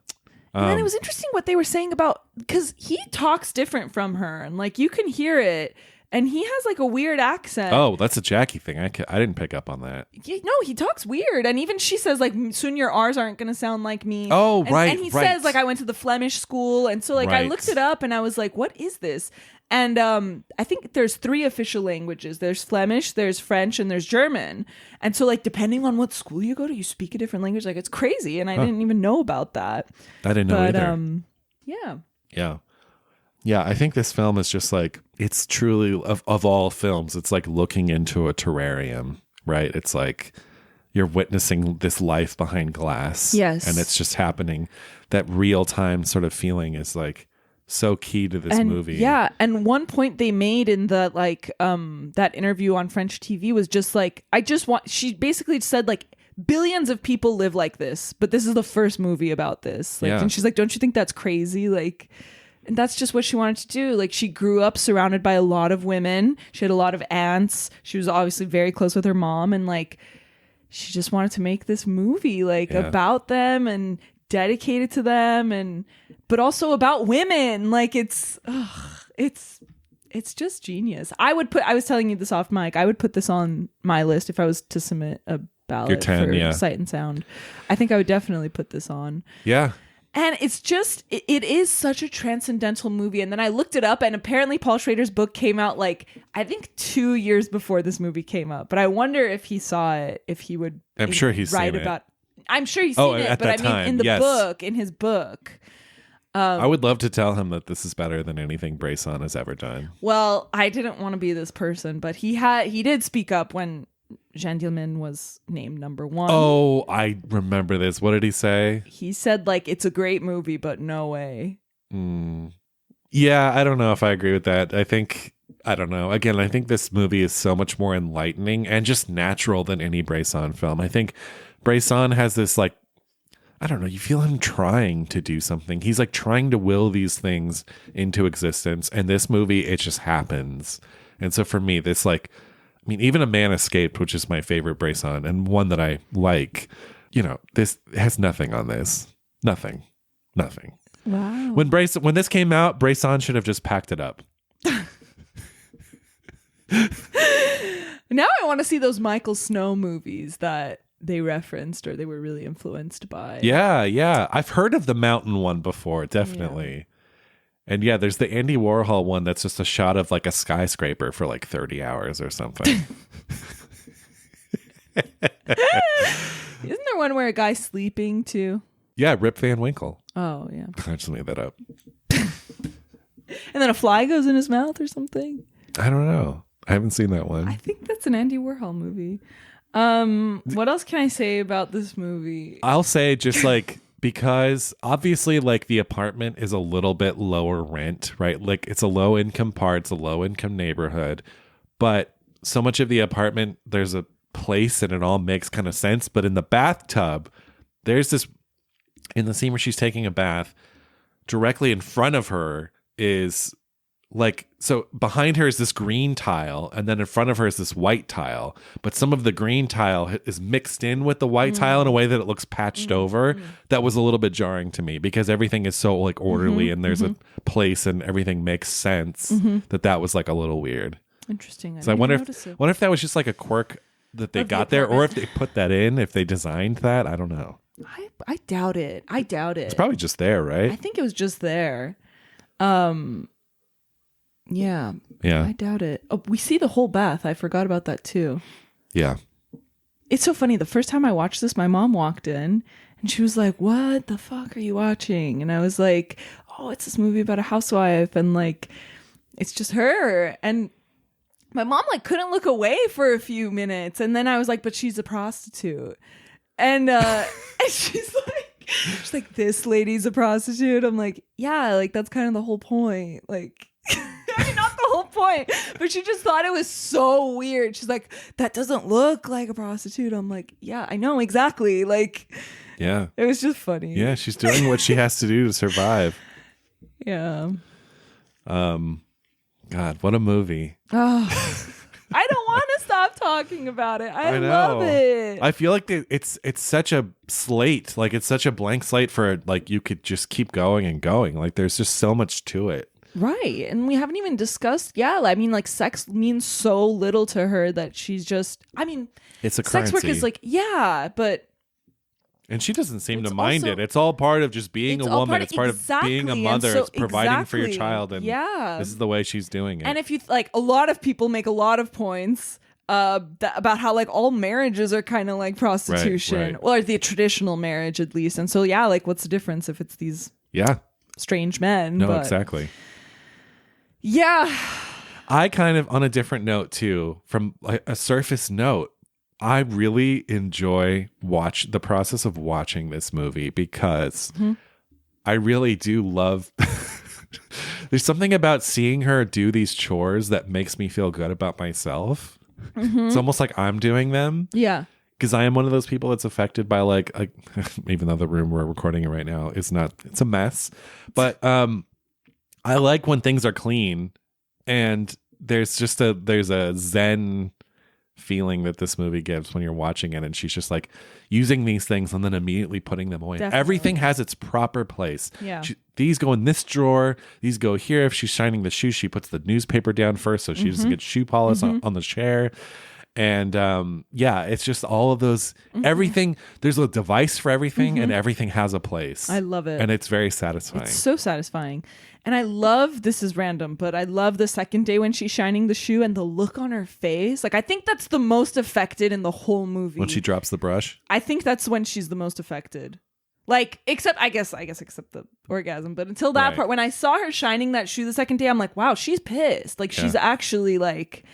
And then it was interesting what they were saying about, because he talks different from her, and like you can hear it. And he has like a weird accent. Oh, that's a Jackie thing. I didn't pick up on that. No, he talks weird. And even she says like, soon your R's aren't going to sound like me. Oh, right. And he says like, I went to the Flemish school. And so like I looked it up and I was like, what is this? And I think there's 3 official languages. There's Flemish, there's French, and there's German. And so like, depending on what school you go to, you speak a different language. Like it's crazy. And I didn't even know about that. I didn't know either. Yeah. Yeah, I think this film is just like, it's truly, of all films, it's like looking into a terrarium, right? It's like you're witnessing this life behind glass. Yes. And it's just happening. That real-time sort of feeling is like so key to this movie. Yeah, and one point they made in the like that interview on French TV was just like, she basically said like, billions of people live like this, but this is the first movie about this. Like, and she's like, don't you think that's crazy? Like, and that's just what she wanted to do. Like, she grew up surrounded by a lot of women. She had a lot of aunts. She was obviously very close with her mom. And like, she just wanted to make this movie like about them and dedicated to them, but also about women. Like it's just genius. I was telling you this off mic. I would put this on my list if I was to submit a ballot for Sight and Sound. I think I would definitely put this on. Yeah. And it's just, it is such a transcendental movie. And then I looked it up, and apparently Paul Schrader's book came out like, I think 2 years before this movie came up. But I wonder if he saw it, if he would I'm sure he's write seen about it. I'm sure he's seen it, but I mean, in his book. I would love to tell him that this is better than anything Bresson has ever done. Well, I didn't want to be this person, but he did speak up when Jeanne Dielman was named number 1. Oh, I remember this. What did he say? He said, like, it's a great movie, but no way. Yeah, I don't know if I agree with that. I don't know. Again, I think this movie is so much more enlightening and just natural than any Bresson film. I think Bresson has this, like, I don't know, you feel him trying to do something. He's like trying to will these things into existence. And this movie, it just happens. And so for me, this like, I mean, even A Man Escaped, which is my favorite Bresson and one that I like, you know, this has nothing on this. Nothing. Wow. When this came out, Bresson should have just packed it up. Now I want to see those Michael Snow movies that they referenced or they were really influenced by. Yeah. I've heard of the mountain one before, definitely. Yeah. And yeah, there's the Andy Warhol one that's just a shot of like a skyscraper for like 30 hours or something. Isn't there one where a guy's sleeping too? Yeah, Rip Van Winkle. Oh, yeah. I just made that up. And then a fly goes in his mouth or something? I don't know. I haven't seen that one. I think that's an Andy Warhol movie. What else can I say about this movie? I'll say just like, because obviously like the apartment is a little bit lower rent, right? Like it's a low income part, it's a low income neighborhood, but so much of the apartment, there's a place and it all makes kind of sense. But in the bathtub, there's this, in the scene where she's taking a bath, directly in front of her is like, so behind her is this green tile and then in front of her is this white tile, but some of the green tile is mixed in with the white tile in a way that it looks patched over. That was a little bit jarring to me because everything is so like orderly and there's a place and everything makes sense that was like a little weird. Interesting. So I wonder if that was just like a quirk that they got there, or if they put that in, if they designed that. I don't know. I doubt it. It's probably just there, right? I think it was just there. Yeah. I doubt it. Oh, we see the whole bath. I forgot about that too. Yeah. It's so funny. The first time I watched this, my mom walked in and she was like, "What the fuck are you watching?" And I was like, "Oh, it's this movie about a housewife and like it's just her." And my mom like couldn't look away for a few minutes. And then I was like, "But she's a prostitute." And and she's like, "This lady's a prostitute." I'm like, "Yeah, like that's kind of the whole point." Like, I mean, not the whole point, but she just thought it was so weird. She's like, "That doesn't look like a prostitute." I'm like, "Yeah, I know exactly." Like, yeah, it was just funny. Yeah, she's doing what she has to do to survive. Yeah. God, what a movie. Oh. I don't want to stop talking about it. I love it. I feel like it's such a slate. Like it's such a blank slate for like you could just keep going and going. Like there's just so much to it. Right. And we haven't even discussed, I mean, like sex means so little to her that she's just, I mean, it's a sex currency. work is like, but. And she doesn't seem to mind it. It's all part of just being a woman. It's part of being a mother. It's providing for your child. And this is the way she's doing it. And if you like, a lot of people make a lot of points about how like all marriages are kind of like prostitution, or the traditional marriage at least. And so, like, what's the difference if it's these strange men? No, exactly. Yeah. I kind of, on a different note too, from like a surface note, I really enjoy the process of watching this movie because I really do love there's something about seeing her do these chores that makes me feel good about myself. It's almost like I'm doing them. Yeah. Because I am one of those people that's affected by like even though the room we're recording it right now is not, it's a mess. But I like when things are clean and there's a zen feeling that this movie gives when you're watching it, and she's just like using these things and then immediately putting them away. Definitely. Everything has its proper place. Yeah. These go in this drawer, these go here. If she's shining the shoe, she puts the newspaper down first so she doesn't get shoe polish on the chair. And it's just all of those, everything, there's a device for everything and everything has a place. I love it. And it's very satisfying. It's so satisfying. And I love, this is random, but I love the second day when she's shining the shoe and the look on her face. Like, I think that's the most affected in the whole movie. When she drops the brush? I think that's when she's the most affected. Like, except the orgasm. But until that part, when I saw her shining that shoe the second day, I'm like, wow, she's pissed. Like, she's actually like,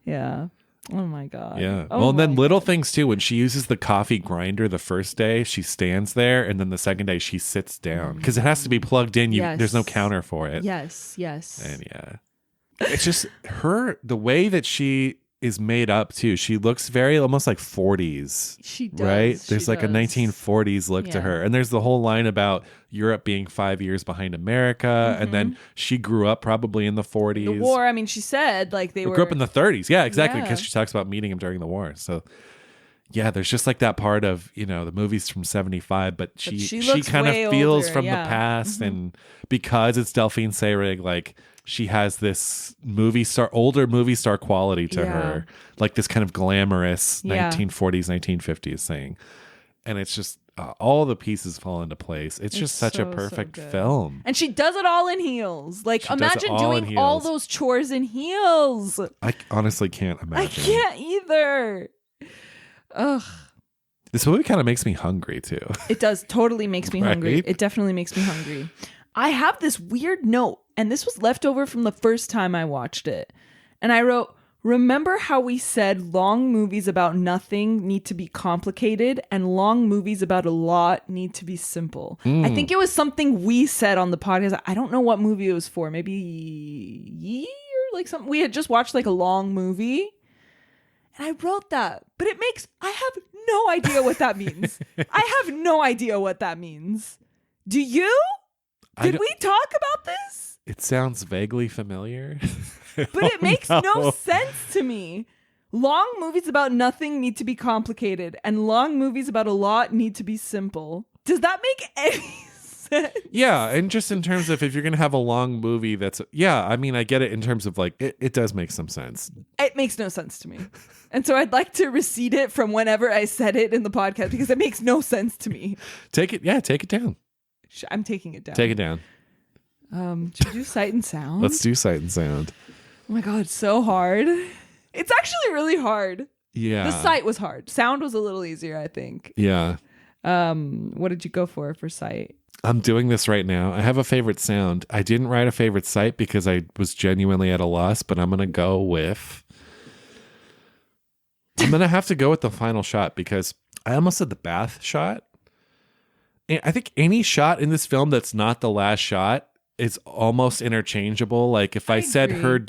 oh my God. Yeah. Oh, well, and then little things too. When she uses the coffee grinder the first day, she stands there, and then the second day she sits down because it has to be plugged in. There's no counter for it. Yes. And it's just the way that she is made up too. She looks very almost like 40s. She does. Right? There's she like does. a 1940s look to her. And there's the whole line about Europe being 5 years behind America. And then she grew up probably in the 40s. The war, I mean, she said like they grew up in the 30s. Yeah, exactly. Yeah. Because she talks about meeting him during the war. So yeah, there's just like that part of, you know, the movie's from 75, but she kind of feels older, from the past. And because it's Delphine Seyrig, like she has this older movie star quality to her, like this kind of glamorous 1940s, 1950s thing. And it's just all the pieces fall into place. It's just such a perfect film. And she does it all in heels. Like, imagine doing all those chores in heels. I honestly can't imagine. I can't either. Ugh. This movie kind of makes me hungry too. It does. Totally makes me hungry. It definitely makes me hungry. I have this weird note, and this was left over from the first time I watched it. And I wrote, remember how we said long movies about nothing need to be complicated and long movies about a lot need to be simple. I think it was something we said on the podcast. I don't know what movie it was for. Maybe Ye or like something. We had just watched like a long movie. And I wrote that, but I have no idea what that means. I have no idea what that means. Do you? Did we talk about this? It sounds vaguely familiar. But it makes no sense to me. Long movies about nothing need to be complicated, and long movies about a lot need to be simple. Does that make any sense? Yeah, and just in terms of if you're going to have a long movie I mean, I get it in terms of like, it does make some sense. It makes no sense to me. And so I'd like to recede it from whenever I said it in the podcast because it makes no sense to me. Take it down. I'm taking it down. Take it down. Should we do sight and sound? Let's do sight and sound. Oh my God, it's so hard. It's actually really hard. Yeah. The sight was hard. Sound was a little easier, I think. Yeah. What did you go for sight? I'm doing this right now. I have a favorite sound. I didn't write a favorite sight because I was genuinely at a loss, but I'm going to go with... I'm going to have to go with the final shot because I almost said the bath shot. And I think any shot in this film that's not the last shot is almost interchangeable. Like if I said her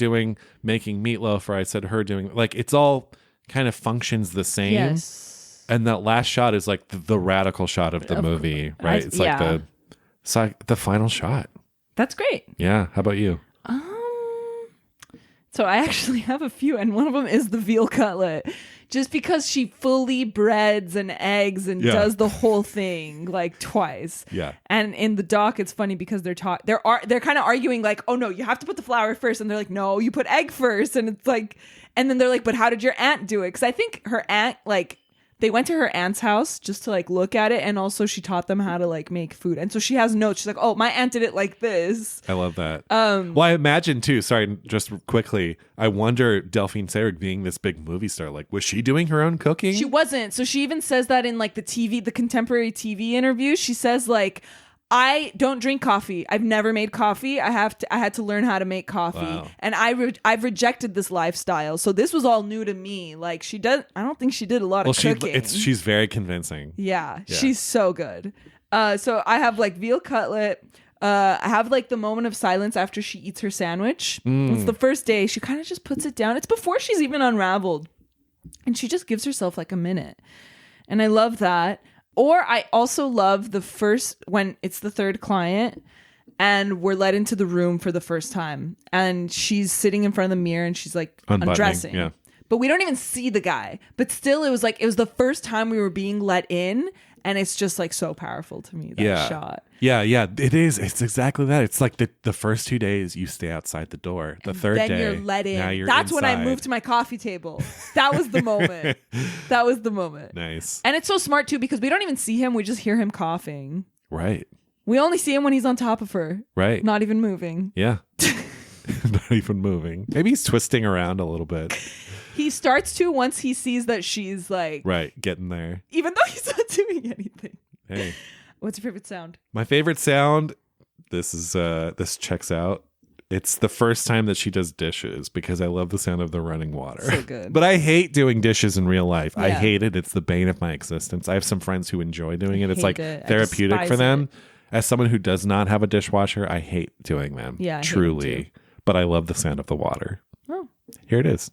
making meatloaf or I said her doing, like it's all kind of functions the same. Yes. And that last shot is like the radical shot of the movie, right? It's like the final shot. That's great. Yeah. How about you? So I actually have a few, and one of them is the veal cutlet. Just because she fully breads and eggs and does the whole thing like twice. Yeah. And in the doc, it's funny because they're kind of arguing like, oh no, you have to put the flour first, and they're like, no, you put egg first, and it's like, and then they're like, but how did your aunt do it? Because I think her aunt like. They went to her aunt's house just to like look at it, and also she taught them how to like make food. And so she has notes. She's like, "Oh, my aunt did it like this." I love that. Well, I imagine too. Sorry, just quickly. I wonder Delphine Seyrig being this big movie star, like, was she doing her own cooking? She wasn't. So she even says that in like the contemporary TV interview. She says like, I don't drink coffee. I've never made coffee. I had to learn how to make coffee. Wow. And I've rejected this lifestyle. So this was all new to me. Like I don't think she did a lot of cooking. She's very convincing. Yeah, she's so good. So I have like veal cutlet. I have like the moment of silence after she eats her sandwich. It's the first day. She kind of just puts it down. It's before she's even unraveled. And she just gives herself like a minute. And I love that. Or I also love when it's the third client and we're let into the room for the first time and she's sitting in front of the mirror and she's like undressing. Yeah. But we don't even see the guy. But still, it was the first time we were being let in. And it's just like so powerful to me, that shot. Yeah, it is. It's exactly that. It's like the first 2 days you stay outside the door. The third day, you're let in. Now you're That's inside. when I moved to my coffee table. That was the moment. That was the moment. Nice. And it's so smart too because we don't even see him. We just hear him coughing. Right. We only see him when he's on top of her. Right. Not even moving. Yeah. Not even moving. Maybe he's twisting around a little bit. He starts to once he sees that she's like... Right, getting there. Even though he's not doing anything. Hey. What's your favorite sound? My favorite sound, this checks out. It's the first time that she does dishes because I love the sound of the running water. So good. But I hate doing dishes in real life. Yeah. I hate it. It's the bane of my existence. I have some friends who enjoy doing it. It's like therapeutic for them. As someone who does not have a dishwasher, I hate doing them. Yeah, truly. But I love the sound of the water. Oh. Here it is.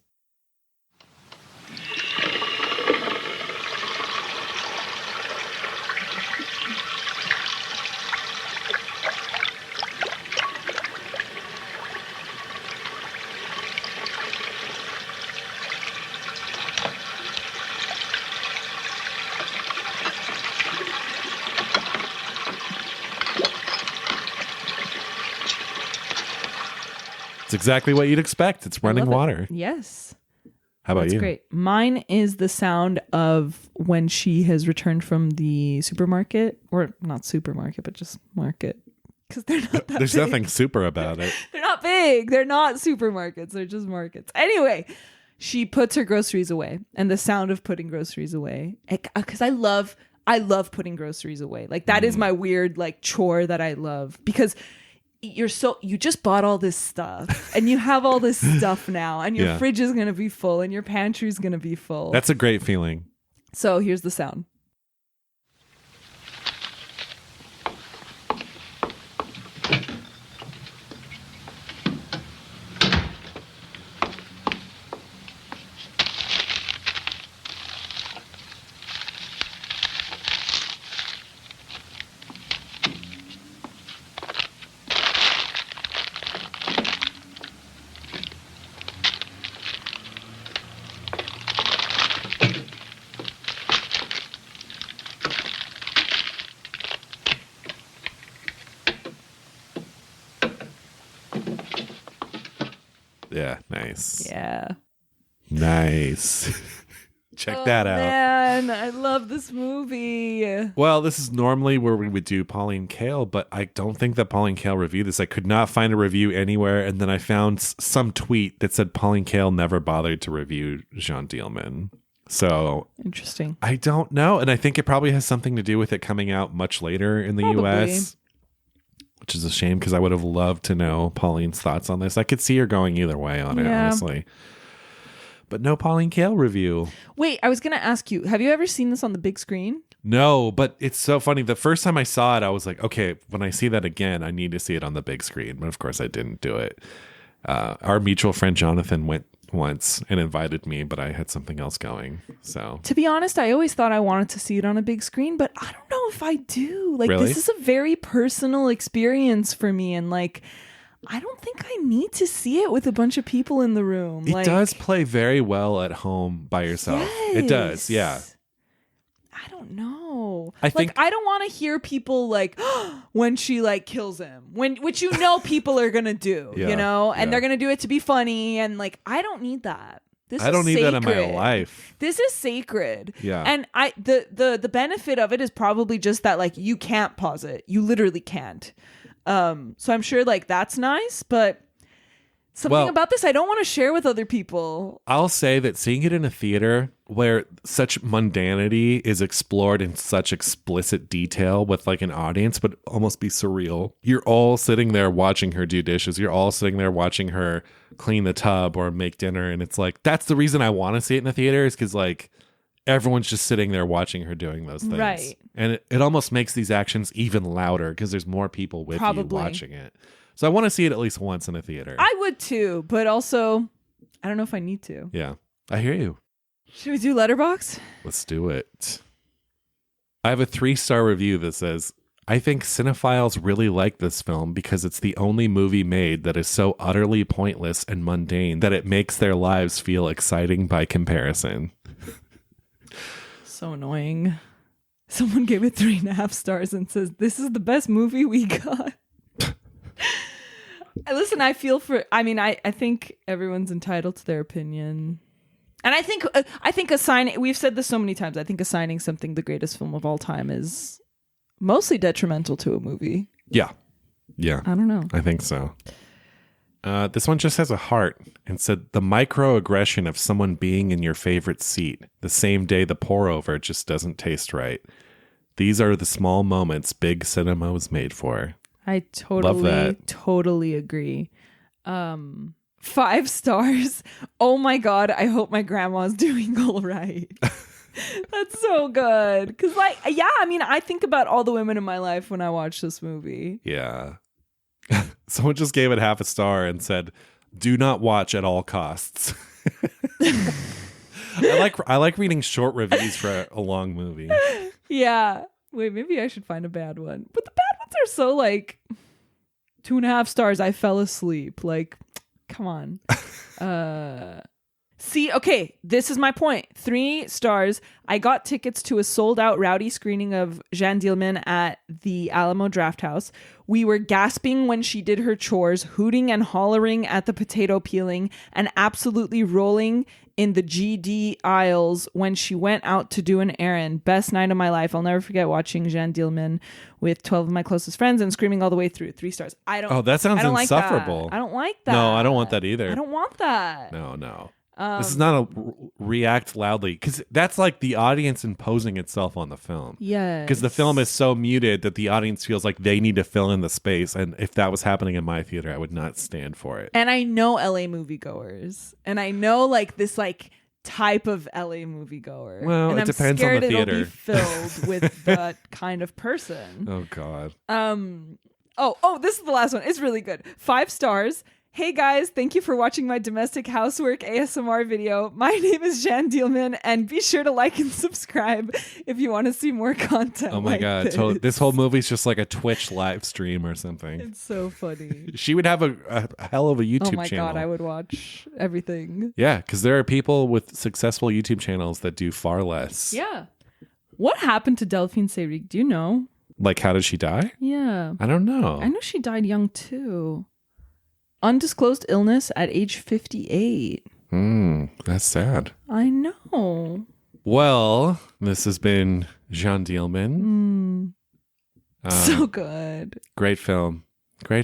It's exactly what you'd expect. It's running water. Yes. How about you? That's great. Mine is the sound of when she has returned from the supermarket, or not supermarket, but just market. Because they're not that There's big. nothing super about it. They're not big. They're not supermarkets. They're just markets. Anyway, she puts her groceries away, and the sound of putting groceries away. Because I love putting groceries away. Like that is my weird like chore that I love, because you just bought all this stuff and you have all this stuff now, and your fridge is going to be full and your pantry is going to be full. That's a great feeling. So here's the sound. Yeah, nice. Yeah. Nice. Check that out. Man, I love this movie. Well, this is normally where we would do Pauline Kael, but I don't think that Pauline Kael reviewed this. I could not find a review anywhere, and then I found some tweet that said Pauline Kael never bothered to review Jeanne Dielman. So interesting. I don't know, and I think it probably has something to do with it coming out much later in the US, which is a shame because I would have loved to know Pauline's thoughts on this. I could see her going either way on it, honestly. But no Pauline Kael review. Wait, I was going to ask you, have you ever seen this on the big screen? No, but it's so funny. The first time I saw it, I was like, okay, when I see that again, I need to see it on the big screen. But of course, I didn't do it. Our mutual friend Jonathan went once and invited me, but I had something else going. So to be honest, I always thought I wanted to see it on a big screen, but I don't know if I do. Like, really? This is a very personal experience for me, and like, I don't think I need to see it with a bunch of people in the room. It does play very well at home by yourself. Yes. It does, yeah. I don't know. I think I don't want to hear people like when she like kills him, which you know people are gonna do, you know, and they're gonna do it to be funny, and like I don't need that. I don't need that in my life. This is sacred. Yeah. And the benefit of it is probably just that like you can't pause it. You literally can't. So I'm sure like that's nice, but something about this I don't want to share with other people. I'll say that seeing it in a theater where such mundanity is explored in such explicit detail with like an audience would almost be surreal. You're all sitting there watching her do dishes. You're all sitting there watching her clean the tub or make dinner. And it's like, that's the reason I want to see it in the theater, is because like everyone's just sitting there watching her doing those things. Right. And it almost makes these actions even louder because there's more people with you watching it. So I want to see it at least once in a theater. I would too, but also I don't know if I need to. Yeah, I hear you. Should we do Letterboxd? Let's do it. I have a 3-star review that says, I think cinephiles really like this film because it's the only movie made that is so utterly pointless and mundane that it makes their lives feel exciting by comparison. So annoying. Someone gave it 3.5 stars and says, this is the best movie we got. Listen, I think everyone's entitled to their opinion. And I think assigning, we've said this so many times, I think assigning something the greatest film of all time is mostly detrimental to a movie. Yeah. Yeah. I don't know. I think so. This one just has a heart and said, the microaggression of someone being in your favorite seat the same day the pour over just doesn't taste right. These are the small moments big cinema was made for. I totally agree. 5 stars. Oh my God, I hope my grandma's doing all right. That's so good. Because I think about all the women in my life when I watch this movie. Yeah. Someone just gave it 0.5 star and said, do not watch at all costs. I like reading short reviews for a long movie. Yeah. Wait, maybe I should find a bad one. But the bad ones are so like 2.5 stars. I fell asleep. Like, come on. See, okay, this is my point. 3 stars. I got tickets to a sold-out rowdy screening of Jeanne Dielman at the Alamo Drafthouse. We were gasping when she did her chores, hooting and hollering at the potato peeling, and absolutely rolling in the GD aisles when she went out to do an errand. Best night of my life. I'll never forget watching Jeanne Dielman with 12 of my closest friends and screaming all the way through. 3 stars. Oh, that sounds insufferable. I don't like that. No, I don't want that either. I don't want that. No. This is not a react loudly, because that's like the audience imposing itself on the film. Yeah. Because the film is so muted that the audience feels like they need to fill in the space. And if that was happening in my theater, I would not stand for it. And I know LA moviegoers. And I know like this like type of LA moviegoer. Well, and it depends on the theater. It'll be filled with that kind of person. Oh, God. Oh, this is the last one. It's really good. 5 stars. Hey guys, thank you for watching my domestic housework ASMR video. My name is Jeanne Dielman, and be sure to like and subscribe if you want to see more content. Oh my God. This whole movie's just like a Twitch live stream or something. It's so funny. She would have a hell of a YouTube channel. Oh my God, I would watch everything. Yeah, because there are people with successful YouTube channels that do far less. Yeah. What happened to Delphine Seyrig? Do you know? Like, how did she die? Yeah. I don't know. I know she died young too. Undisclosed illness at age 58. That's sad. I know. Well, this has been Jeanne Dielman. So good. Great film. This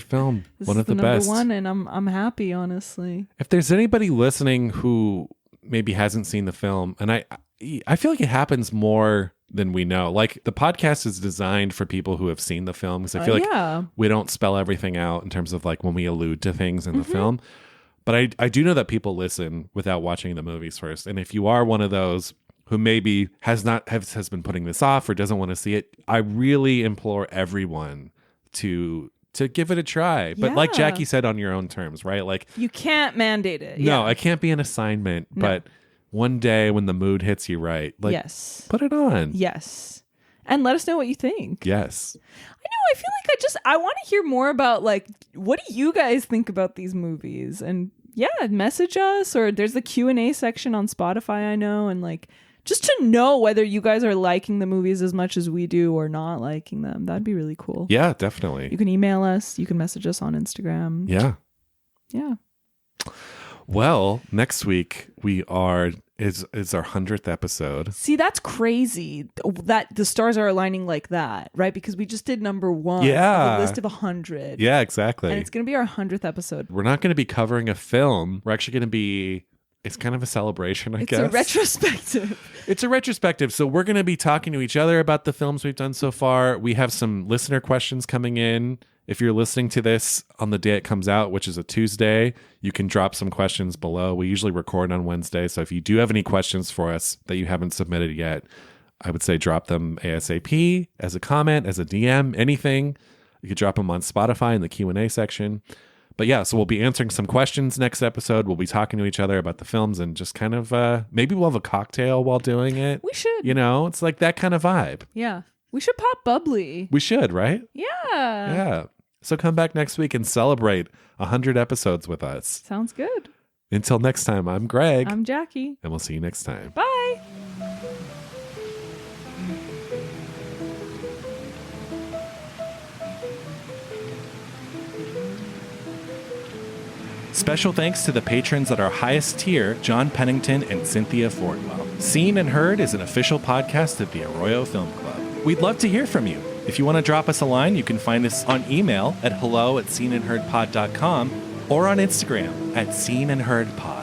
one is of the number best. one, and I'm happy, honestly. If there's anybody listening who maybe hasn't seen the film, and I feel like it happens more than we know. Like, the podcast is designed for people who have seen the film, because I feel like we don't spell everything out in terms of like when we allude to things in the film. But I do know that people listen without watching the movies first. And if you are one of those who maybe has been putting this off or doesn't want to see it, I really implore everyone to give it a try. But like Jackie said, on your own terms, right? Like, you can't mandate it. No, it can't be an assignment, but one day when the mood hits you right, like, put it on. Yes. And let us know what you think. Yes. I know. I feel like I want to hear more about, like, what do you guys think about these movies? And message us, or there's the Q&A section on Spotify, I know. And like, just to know whether you guys are liking the movies as much as we do or not liking them. That'd be really cool. Yeah, definitely. You can email us. You can message us on Instagram. Yeah. Yeah. Well, next week is our 100th episode. See, that's crazy that the stars are aligning like that, right? Because we just did number 1 of a list of 100. Yeah, exactly. And it's going to be our 100th episode. We're not going to be covering a film. We're actually going to be... It's kind of a celebration, I guess. It's a retrospective. It's a retrospective. So we're going to be talking to each other about the films we've done so far. We have some listener questions coming in. If you're listening to this on the day it comes out, which is a Tuesday, you can drop some questions below. We usually record on Wednesday. So if you do have any questions for us that you haven't submitted yet, I would say drop them ASAP, as a comment, as a DM, anything. You could drop them on Spotify in the Q&A section. But yeah, so we'll be answering some questions next episode. We'll be talking to each other about the films and just kind of, maybe we'll have a cocktail while doing it. We should. You know, it's like that kind of vibe. Yeah. We should pop bubbly. We should, right? Yeah. Yeah. So come back next week and celebrate 100 episodes with us. Sounds good. Until next time, I'm Greg. I'm Jackie. And we'll see you next time. Bye. Special thanks to the patrons at our highest tier, John Pennington and Cynthia Fordwell. Seen and Heard is an official podcast of the Arroyo Film Club. We'd love to hear from you. If you want to drop us a line, you can find us on email at hello@seenandheardpod.com or on Instagram @seenandheardpod.